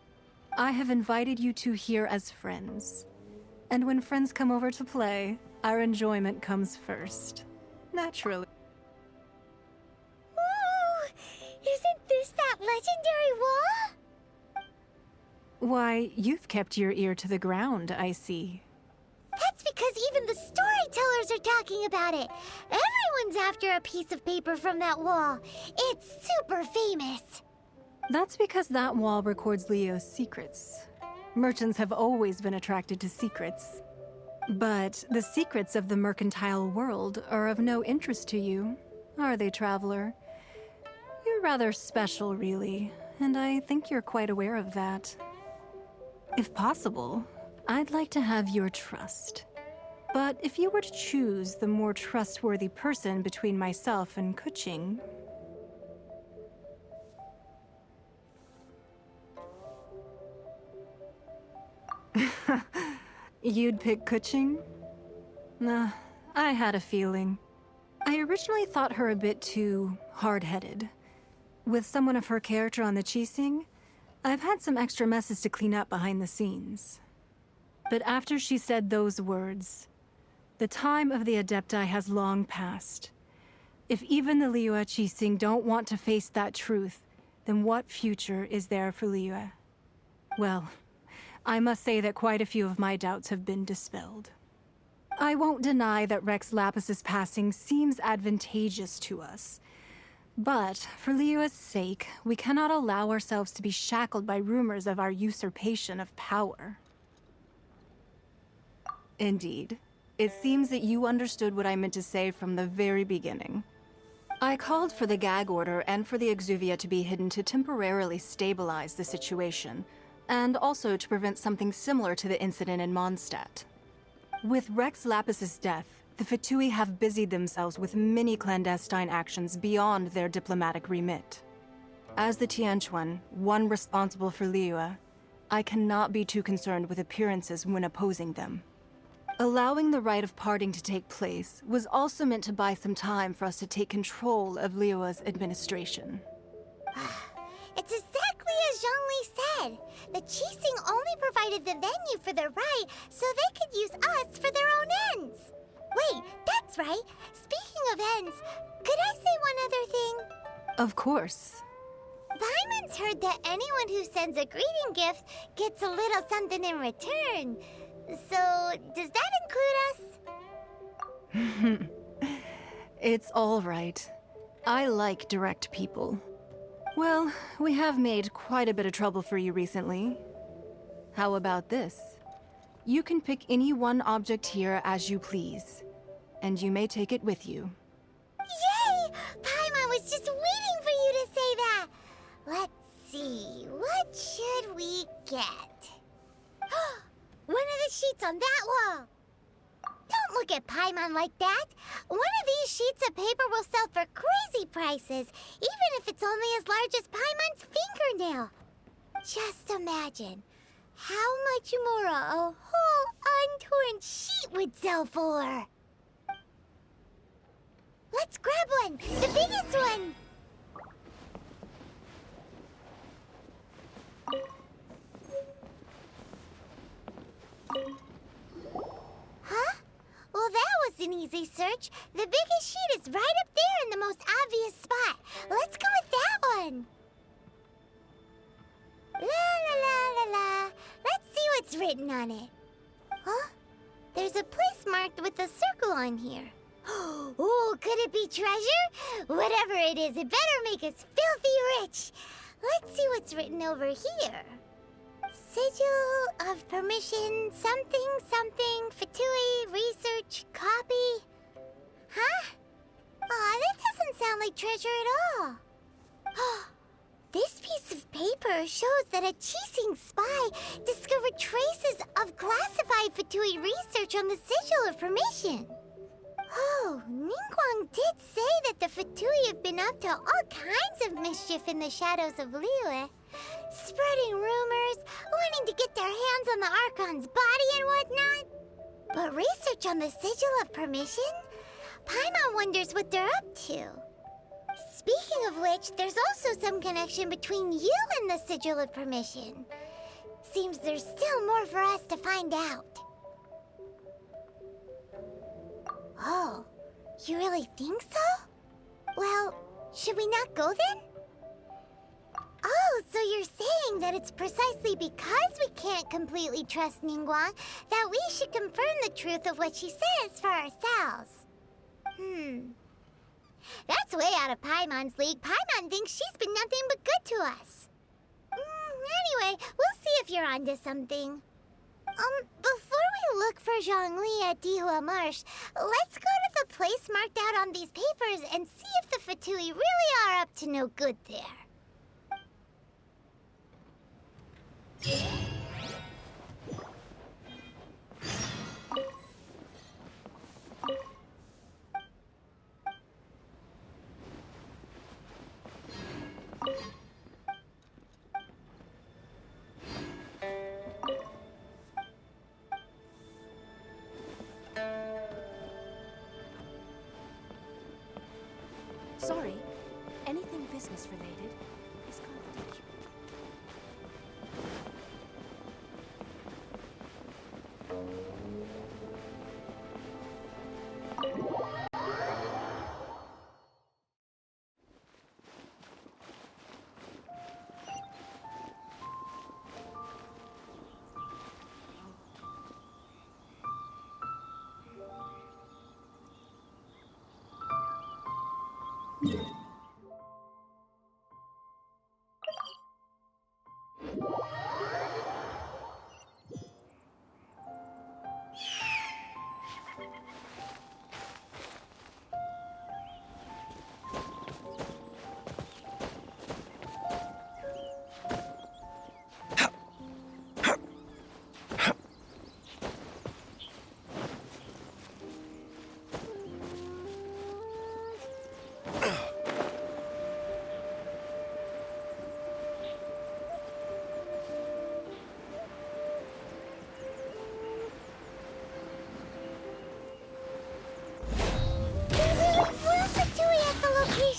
I have invited you two here as friends. And when friends come over to play, our enjoyment comes first. Naturally. Ooh! Isn't this that legendary wall? Why, you've kept your ear to the ground, I see. That's because even the storytellers are talking about it. Everyone's after a piece of paper from that wall. It's super famous. That's because that wall records Leo's secrets. Merchants have always been attracted to secrets. But the secrets of the mercantile world are of no interest to you, are they, traveler? You're rather special, really, and I think you're quite aware of that. If possible, I'd like to have your trust. But if you were to choose the more trustworthy person between myself and Kuching... You'd pick Kuching? Nah, I had a feeling. I originally thought her a bit too hard-headed. With someone of her character on the Qixing, I've had some extra messes to clean up behind the scenes. But after she said those words, the time of the Adepti has long passed. If even the Liyue Qixing don't want to face that truth, then what future is there for Liyue? Well, I must say that quite a few of my doubts have been dispelled. I won't deny that Rex Lapis's passing seems advantageous to us. But, for Liyue's sake, we cannot allow ourselves to be shackled by rumors of our usurpation of power. Indeed. It seems that you understood what I meant to say from the very beginning. I called for the gag order and for the exuvia to be hidden to temporarily stabilize the situation, and also to prevent something similar to the incident in Mondstadt. With Rex Lapis's death, the Fatui have busied themselves with many clandestine actions beyond their diplomatic remit. As the Tianquan, one responsible for Liyue, I cannot be too concerned with appearances when opposing them. Allowing the rite of parting to take place was also meant to buy some time for us to take control of Liyue's administration. It's exactly as Zhongli said. The Qixing only provided the venue for their rite so they could use us for their own ends. Wait, that's right. Speaking of ends, could I say one other thing? Of course. Paimon's heard that anyone who sends a greeting gift gets a little something in return. So, does that include us? It's all right. I like direct people. Well, we have made quite a bit of trouble for you recently. How about this? You can pick any one object here as you please, and you may take it with you. Yay! Paimon was just waiting for you to say that! Let's see, what should we get? One of the sheets on that wall! Don't look at Paimon like that! One of these sheets of paper will sell for crazy prices, even if it's only as large as Paimon's fingernail. Just imagine how much more a whole untorn sheet would sell for. Let's grab one! The biggest one! Huh? Well, that was an easy search. The biggest sheet is right up there in the most obvious spot. Let's go with that one. La la la la la. Let's see what's written on it. Huh? There's a place marked with a circle on here. Oh, could it be treasure? Whatever it is, it better make us filthy rich. Let's see what's written over here. Sigil of permission, something, Fatui, research, copy. Huh? Aw, that doesn't sound like treasure at all. This piece of paper shows that a Qixing spy discovered traces of classified Fatui research on the Sigil of Permission. Oh, Ningguang did say that the Fatui have been up to all kinds of mischief in the shadows of Liyue, spreading rumors, wanting to get their hands on the Archon's body and whatnot. But research on the Sigil of Permission? Paimon wonders what they're up to. Speaking of which, there's also some connection between you and the Sigil of Permission. Seems there's still more for us to find out. Oh, you really think so? Well, should we not go then? Oh, so you're saying that it's precisely because we can't completely trust Ningguang that we should confirm the truth of what she says for ourselves. That's way out of Paimon's league. Paimon thinks she's been nothing but good to us. Anyway, we'll see if you're onto something. Before we look for Zhongli at Dihua Marsh, let's go to the place marked out on these papers and see if the Fatui really are up to no good there. Sorry, anything business related is confidential.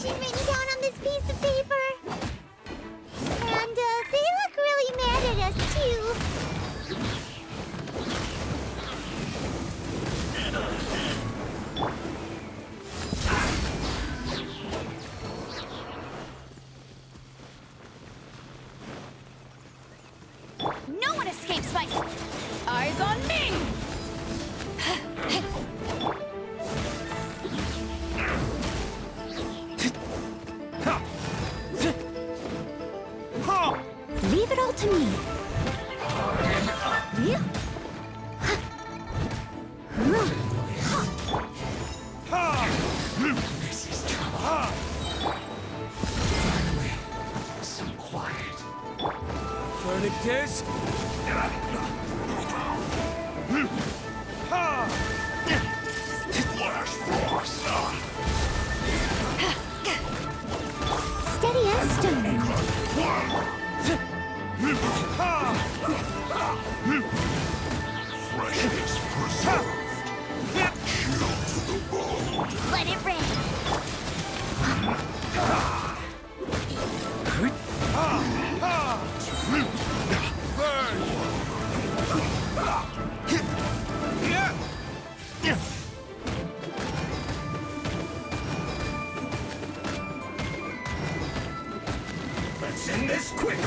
Written down on this piece of paper. And they look really mad at us too. No one escapes my... Eyes on me! Leave it all to me. This is trouble. Finally, some quiet. Furnictus? Flash force. Steady as stone. Freshness preserved. Chill to the bone. Let it rain. Let's end this quick.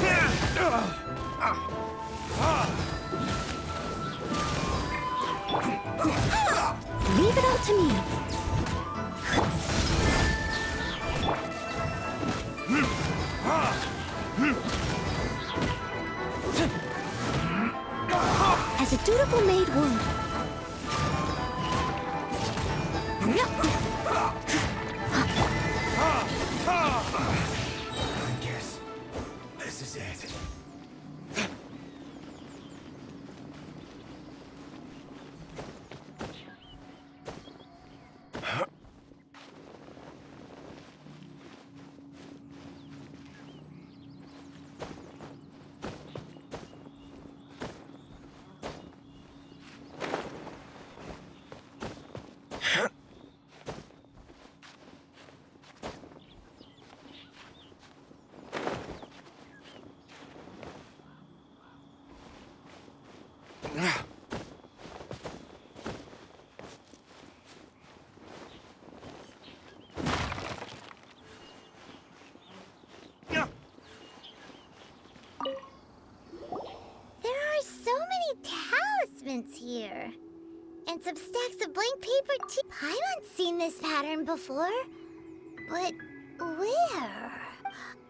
Leave it all to me. As a dutiful maid would. I guess this is it. Here. And some stacks of blank paper too. Paimon's seen this pattern before. But where?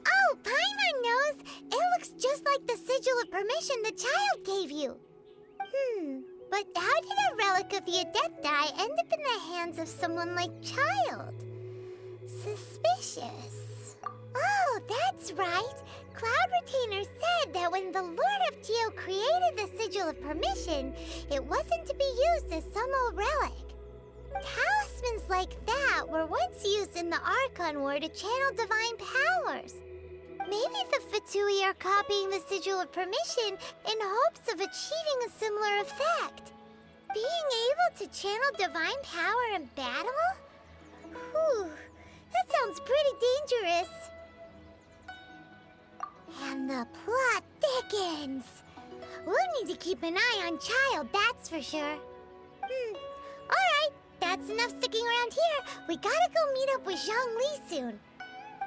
Oh, Paimon knows! It looks just like the sigil of permission the child gave you. But how did a relic of the Adepti end up in the hands of someone like Child? Suspicious. Oh, that's right. Cloud Retainer said that when the Lord of Geo created the Sigil of Permission, it wasn't to be used as some old relic. Talismans like that were once used in the Archon War to channel divine powers. Maybe the Fatui are copying the Sigil of Permission in hopes of achieving a similar effect. Being able to channel divine power in battle? Whew, that sounds pretty dangerous. And the plot thickens. We'll need to keep an eye on Child, that's for sure. Alright, that's enough sticking around here. We gotta go meet up with Zhongli soon.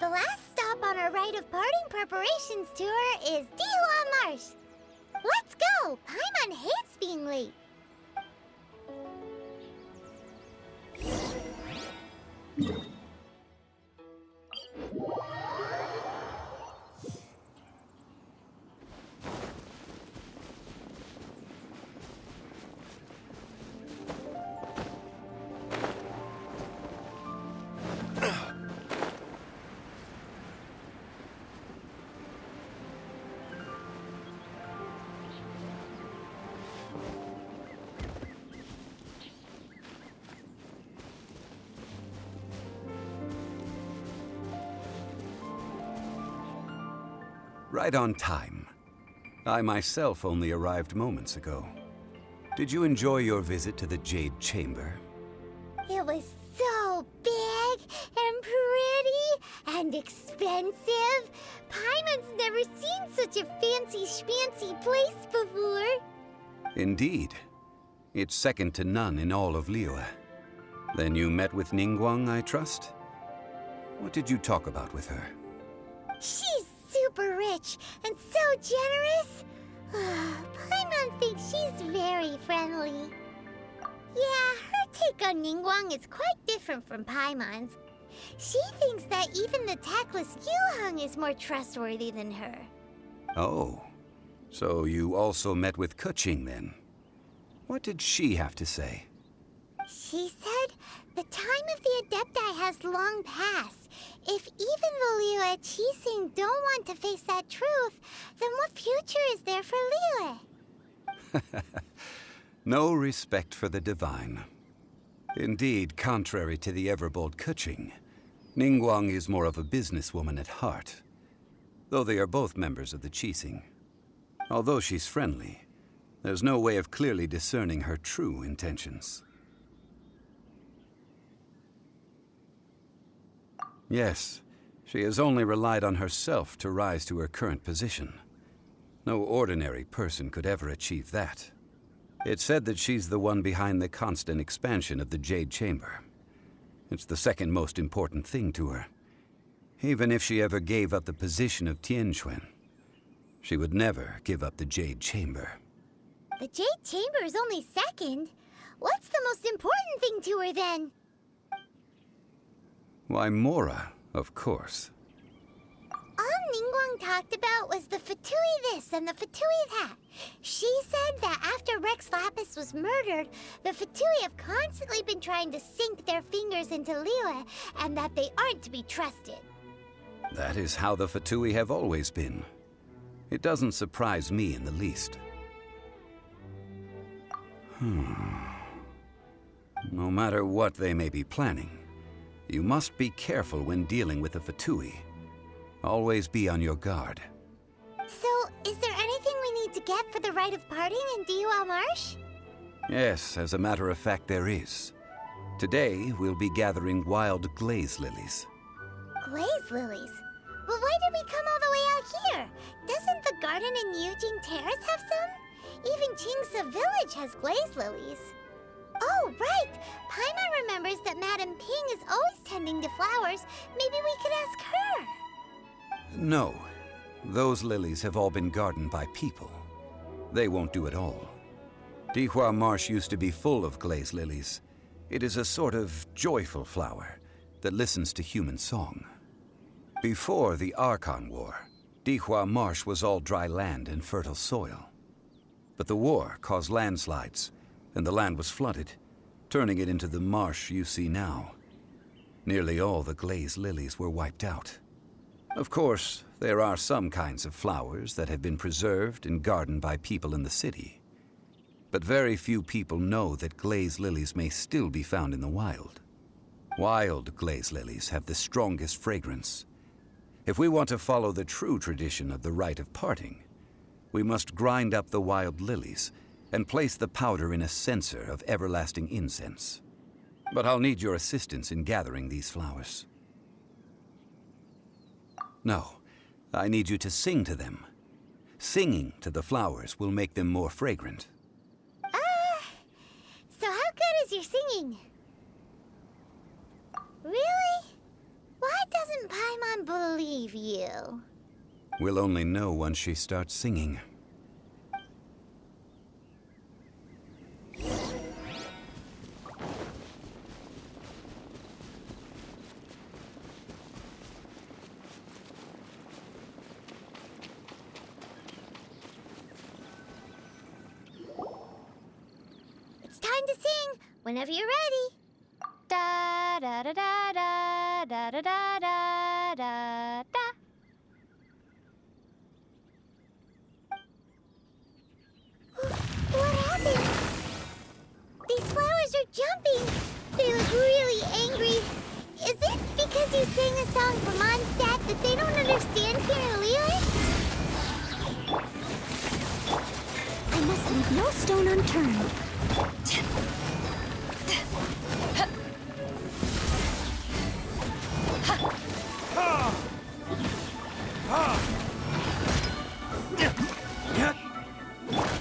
The last stop on our rite of parting preparations tour is Dihua Marsh. Let's go! Paimon hates being late. Right on time. I myself only arrived moments ago. Did you enjoy your visit to the Jade Chamber? It was so big and pretty and expensive. Paimon's never seen such a fancy schmancy place before. Indeed. It's second to none in all of Liyue. Then you met with Ningguang, I trust? What did you talk about with her? She's super rich and so generous. Paimon thinks she's very friendly. Yeah, her take on Ningguang is quite different from Paimon's. She thinks that even the tactless Yuheng is more trustworthy than her. Oh, so you also met with Keqing then? What did she have to say? She said the time of the Adepti has long passed. If even the Liyue Qixing don't want to face that truth, then what future is there for Liyue? No respect for the divine. Indeed, contrary to the ever-bold Keqing, Ningguang is more of a businesswoman at heart, though they are both members of the Qixing. Although she's friendly, there's no way of clearly discerning her true intentions. Yes, she has only relied on herself to rise to her current position. No ordinary person could ever achieve that. It's said that she's the one behind the constant expansion of the Jade Chamber. It's the second most important thing to her. Even if she ever gave up the position of Tianquan, she would never give up the Jade Chamber. The Jade Chamber is only second. What's the most important thing to her then? Why, Mora, of course. Mung talked about was the Fatui this and the Fatui that. She said that after Rex Lapis was murdered, the Fatui have constantly been trying to sink their fingers into Liyue, and that they aren't to be trusted. That is how the Fatui have always been. It doesn't surprise me in the least. No matter what they may be planning, you must be careful when dealing with the Fatui. Always be on your guard. So, is there anything we need to get for the rite of parting in Dihua Marsh? Yes, as a matter of fact, there is. Today, we'll be gathering wild glaze lilies. Glaze lilies? But why did we come all the way out here? Doesn't the garden in Eugene Terrace have some? Even Qingce Village has glaze lilies. Oh, right! Paimon remembers that Madame Ping is always tending to flowers. Maybe we could ask her. No. Those lilies have all been gardened by people. They won't do it all. Dihua Marsh used to be full of glaze lilies. It is a sort of joyful flower that listens to human song. Before the Archon War, Dihua Marsh was all dry land and fertile soil. But the war caused landslides, and the land was flooded, turning it into the marsh you see now. Nearly all the glaze lilies were wiped out. Of course, there are some kinds of flowers that have been preserved and gardened by people in the city. But very few people know that glaze lilies may still be found in the wild. Wild glaze lilies have the strongest fragrance. If we want to follow the true tradition of the rite of parting, we must grind up the wild lilies and place the powder in a censer of everlasting incense. But I'll need your assistance in gathering these flowers. No, I need you to sing to them. Singing to the flowers will make them more fragrant. So how good is your singing? Really? Why doesn't Paimon believe you? We'll only know once she starts singing. Time to sing whenever you're ready. Da da da da da da da da da da da. What happened? These flowers are jumping. They look really angry. Is it because you sang a song for Mondstadt that they don't understand here in Liyue? I must leave no stone unturned.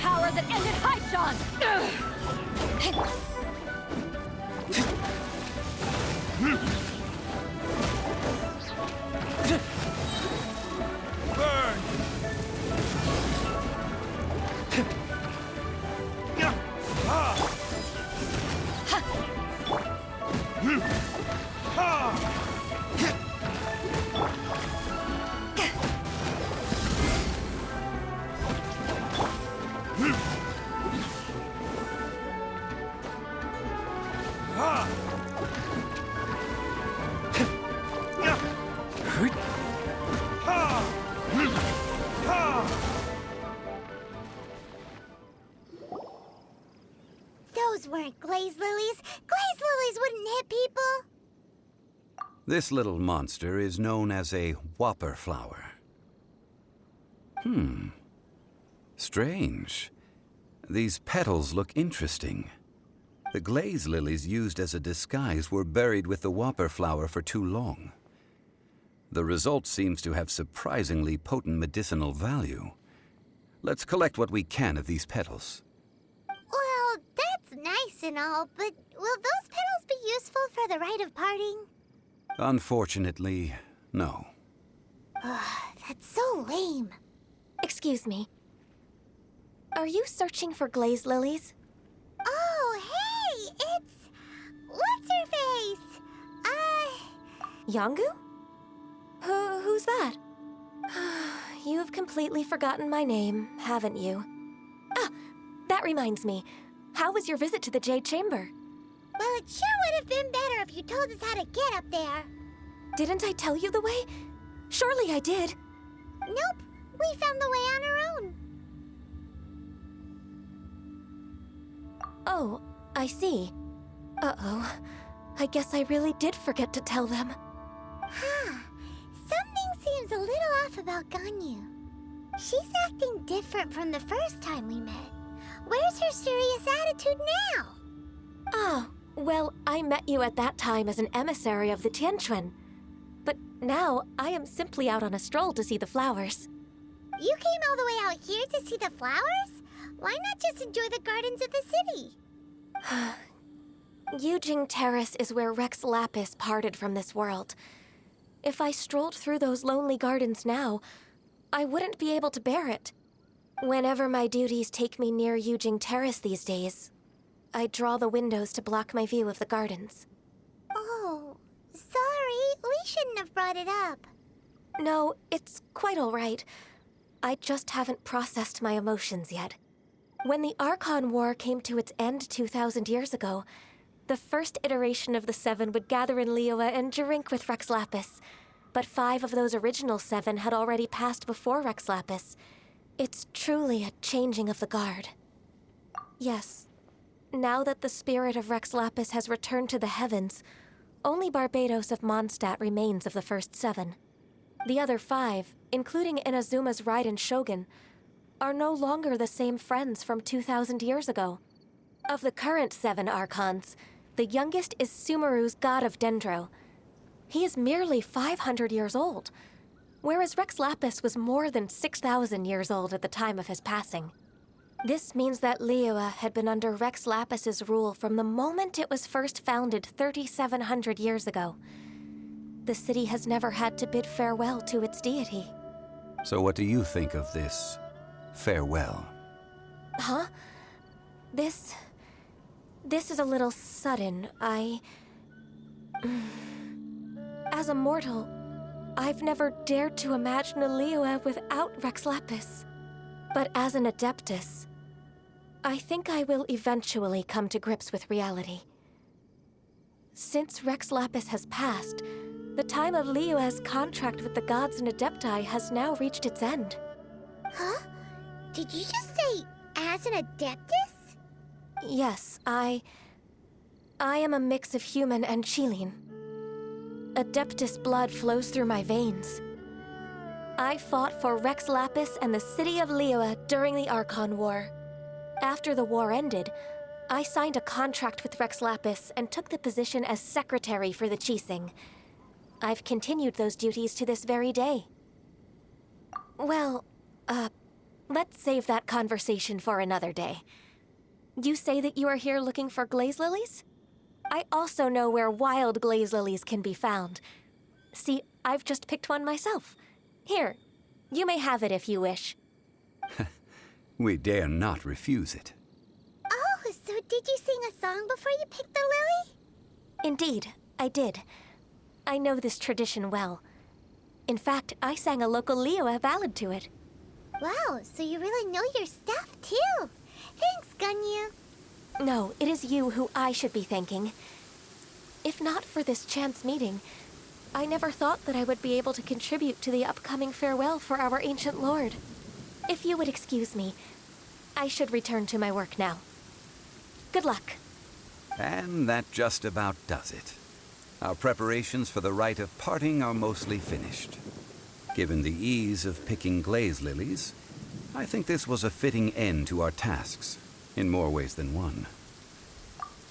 Power that ended Haishan! Burn! Those weren't glaze lilies. Glaze lilies wouldn't hit people. This little monster is known as a whopper flower. Strange. These petals look interesting. The glaze lilies used as a disguise were buried with the whopper flower for too long. The result seems to have surprisingly potent medicinal value. Let's collect what we can of these petals. Well, that's nice and all, but will those petals be useful for the rite of parting? Unfortunately, no. That's so lame. Excuse me. Are you searching for glaze lilies? Oh, hey! It's... What's-her-face? Yongu? Who's that? You've completely forgotten my name, haven't you? Ah, that reminds me. How was your visit to the Jade Chamber? Well, it sure would have been better if you told us how to get up there. Didn't I tell you the way? Surely I did. Nope, we found the way on our own. Oh, I see. Uh-oh. I guess I really did forget to tell them. Huh. Something seems a little off about Ganyu. She's acting different from the first time we met. Where's her serious attitude now? Ah, well, I met you at that time as an emissary of the Tianquan. But now, I am simply out on a stroll to see the flowers. You came all the way out here to see the flowers? Why not just enjoy the gardens of the city? Yujing Terrace is where Rex Lapis parted from this world. If I strolled through those lonely gardens now, I wouldn't be able to bear it. Whenever my duties take me near Yujing Terrace these days, I draw the windows to block my view of the gardens. Oh, sorry. We shouldn't have brought it up. No, it's quite all right. I just haven't processed my emotions yet. When the Archon War came to its end 2,000 years ago, the first iteration of the Seven would gather in Liyue and drink with Rex Lapis. But 5 of those original 7 had already passed before Rex Lapis. It's truly a changing of the guard. Yes, now that the spirit of Rex Lapis has returned to the heavens, only Barbados of Mondstadt remains of the first 7. The other 5, including Inazuma's Raiden Shogun, are no longer the same friends from 2,000 years ago. Of the current 7 Archons, the youngest is Sumeru's god of Dendro. He is merely 500 years old, whereas Rex Lapis was more than 6,000 years old at the time of his passing. This means that Liyue had been under Rex Lapis's rule from the moment it was first founded 3,700 years ago. The city has never had to bid farewell to its deity. So what do you think of this farewell? Huh? This is a little sudden. As a mortal, I've never dared to imagine a Liyue without Rex Lapis. But as an Adeptus, I think I will eventually come to grips with reality. Since Rex Lapis has passed, the time of Liyue's contract with the gods and Adepti has now reached its end. Huh? Did you just say, as an Adeptus? Yes, I am a mix of human and Qilin. Adeptus blood flows through my veins. I fought for Rex Lapis and the city of Liyue during the Archon War. After the war ended, I signed a contract with Rex Lapis and took the position as secretary for the Qixing. I've continued those duties to this very day. Well, let's save that conversation for another day. You say that you are here looking for glaze lilies? I also know where wild glaze lilies can be found. See, I've just picked one myself. Here, you may have it if you wish. We dare not refuse it. Oh, so did you sing a song before you picked the lily? Indeed, I did. I know this tradition well. In fact, I sang a local Liyue ballad to it. Wow, so you really know your stuff, too. Thanks, Ganyu. No, it is you who I should be thanking. If not for this chance meeting, I never thought that I would be able to contribute to the upcoming farewell for our ancient lord. If you would excuse me, I should return to my work now. Good luck. And that just about does it. Our preparations for the rite of parting are mostly finished. Given the ease of picking glaze lilies, I think this was a fitting end to our tasks, in more ways than one.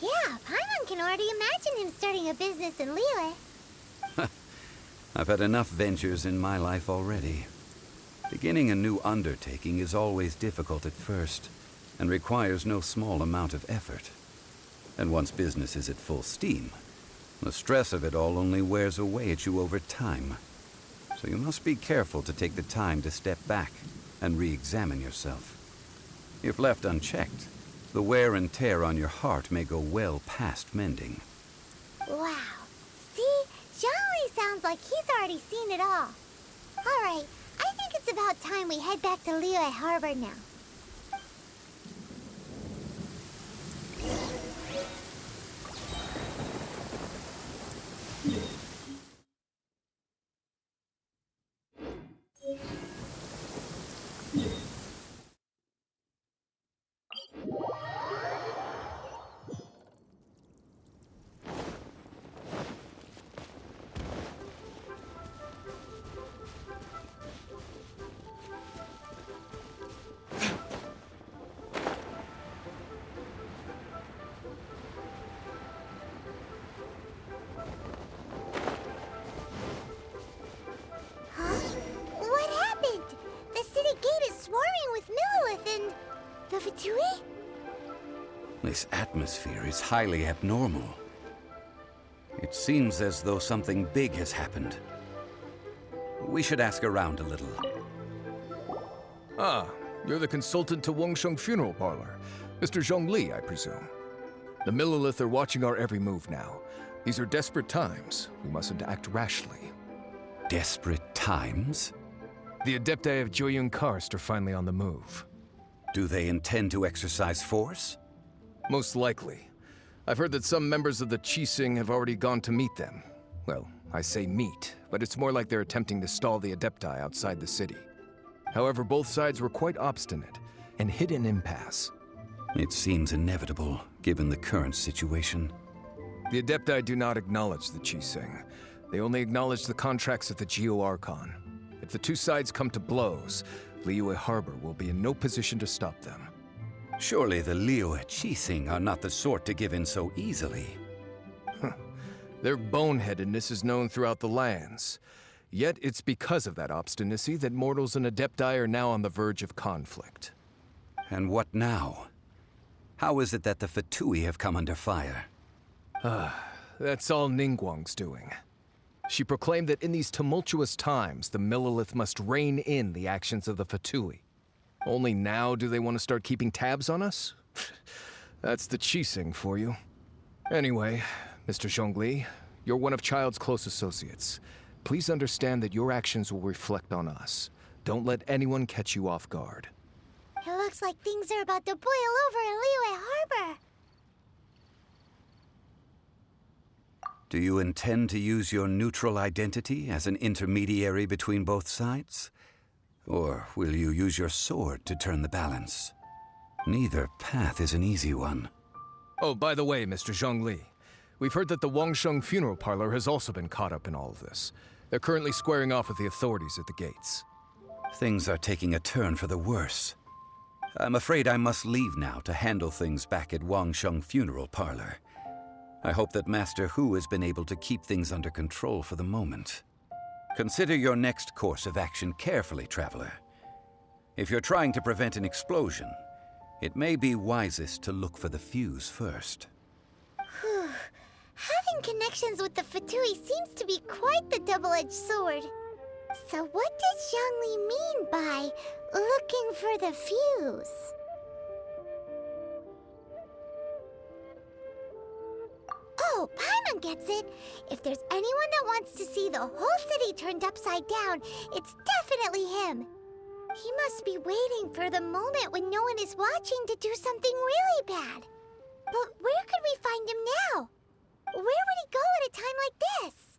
Yeah, Paimon can already imagine him starting a business in Liyue. I've had enough ventures in my life already. Beginning a new undertaking is always difficult at first, and requires no small amount of effort. And once business is at full steam, the stress of it all only wears away at you over time. So you must be careful to take the time to step back and re-examine yourself. If left unchecked, the wear and tear on your heart may go well past mending. Wow. See? Zhongli sounds like he's already seen it all. Alright, I think it's it's about time we head back to Liyue Harbor now. What happened? The city gate is swarming with Millilith and... the Fatui? This atmosphere is highly abnormal. It seems as though something big has happened. We should ask around a little. Ah, you're the consultant to Wangsheng Funeral Parlor. Mr. Zhongli, I presume. The Millilith are watching our every move now. These are desperate times. We mustn't act rashly. Desperate times? The Adepti of Joyun Karst are finally on the move. Do they intend to exercise force? Most likely. I've heard that some members of the Qixing have already gone to meet them. Well, I say meet, but it's more like they're attempting to stall the Adepti outside the city. However, both sides were quite obstinate and hit an impasse. It seems inevitable, given the current situation. The Adepti do not acknowledge the Qixing. They only acknowledge the contracts of the Geo-Archon. If the two sides come to blows, Liyue Harbor will be in no position to stop them. Surely the Liyue Qixing are not the sort to give in so easily. Their boneheadedness is known throughout the lands. Yet it's because of that obstinacy that mortals and Adepti are now on the verge of conflict. And what now? How is it that the Fatui have come under fire? That's all Ningguang's doing. She proclaimed that in these tumultuous times, the Millilith must rein in the actions of the Fatui. Only now do they want to start keeping tabs on us? That's the Qixing for you. Anyway, Mr. Zhongli, you're one of Child's close associates. Please understand that your actions will reflect on us. Don't let anyone catch you off guard. It looks like things are about to boil over in Liyue Harbor. Do you intend to use your neutral identity as an intermediary between both sides? Or will you use your sword to turn the balance? Neither path is an easy one. Oh, by the way, Mr. Zhongli, we've heard that the Wangsheng Funeral Parlor has also been caught up in all of this. They're currently squaring off with the authorities at the gates. Things are taking a turn for the worse. I'm afraid I must leave now to handle things back at Wangsheng Funeral Parlor. I hope that Master Hu has been able to keep things under control for the moment. Consider your next course of action carefully, Traveler. If you're trying to prevent an explosion, it may be wisest to look for the fuse first. Whew. Having connections with the Fatui seems to be quite the double-edged sword. So what does Zhongli mean by looking for the fuse? Oh, Paimon gets it. If there's anyone that wants to see the whole city turned upside down, it's definitely him. He must be waiting for the moment when no one is watching to do something really bad. But where could we find him now? Where would he go at a time like this?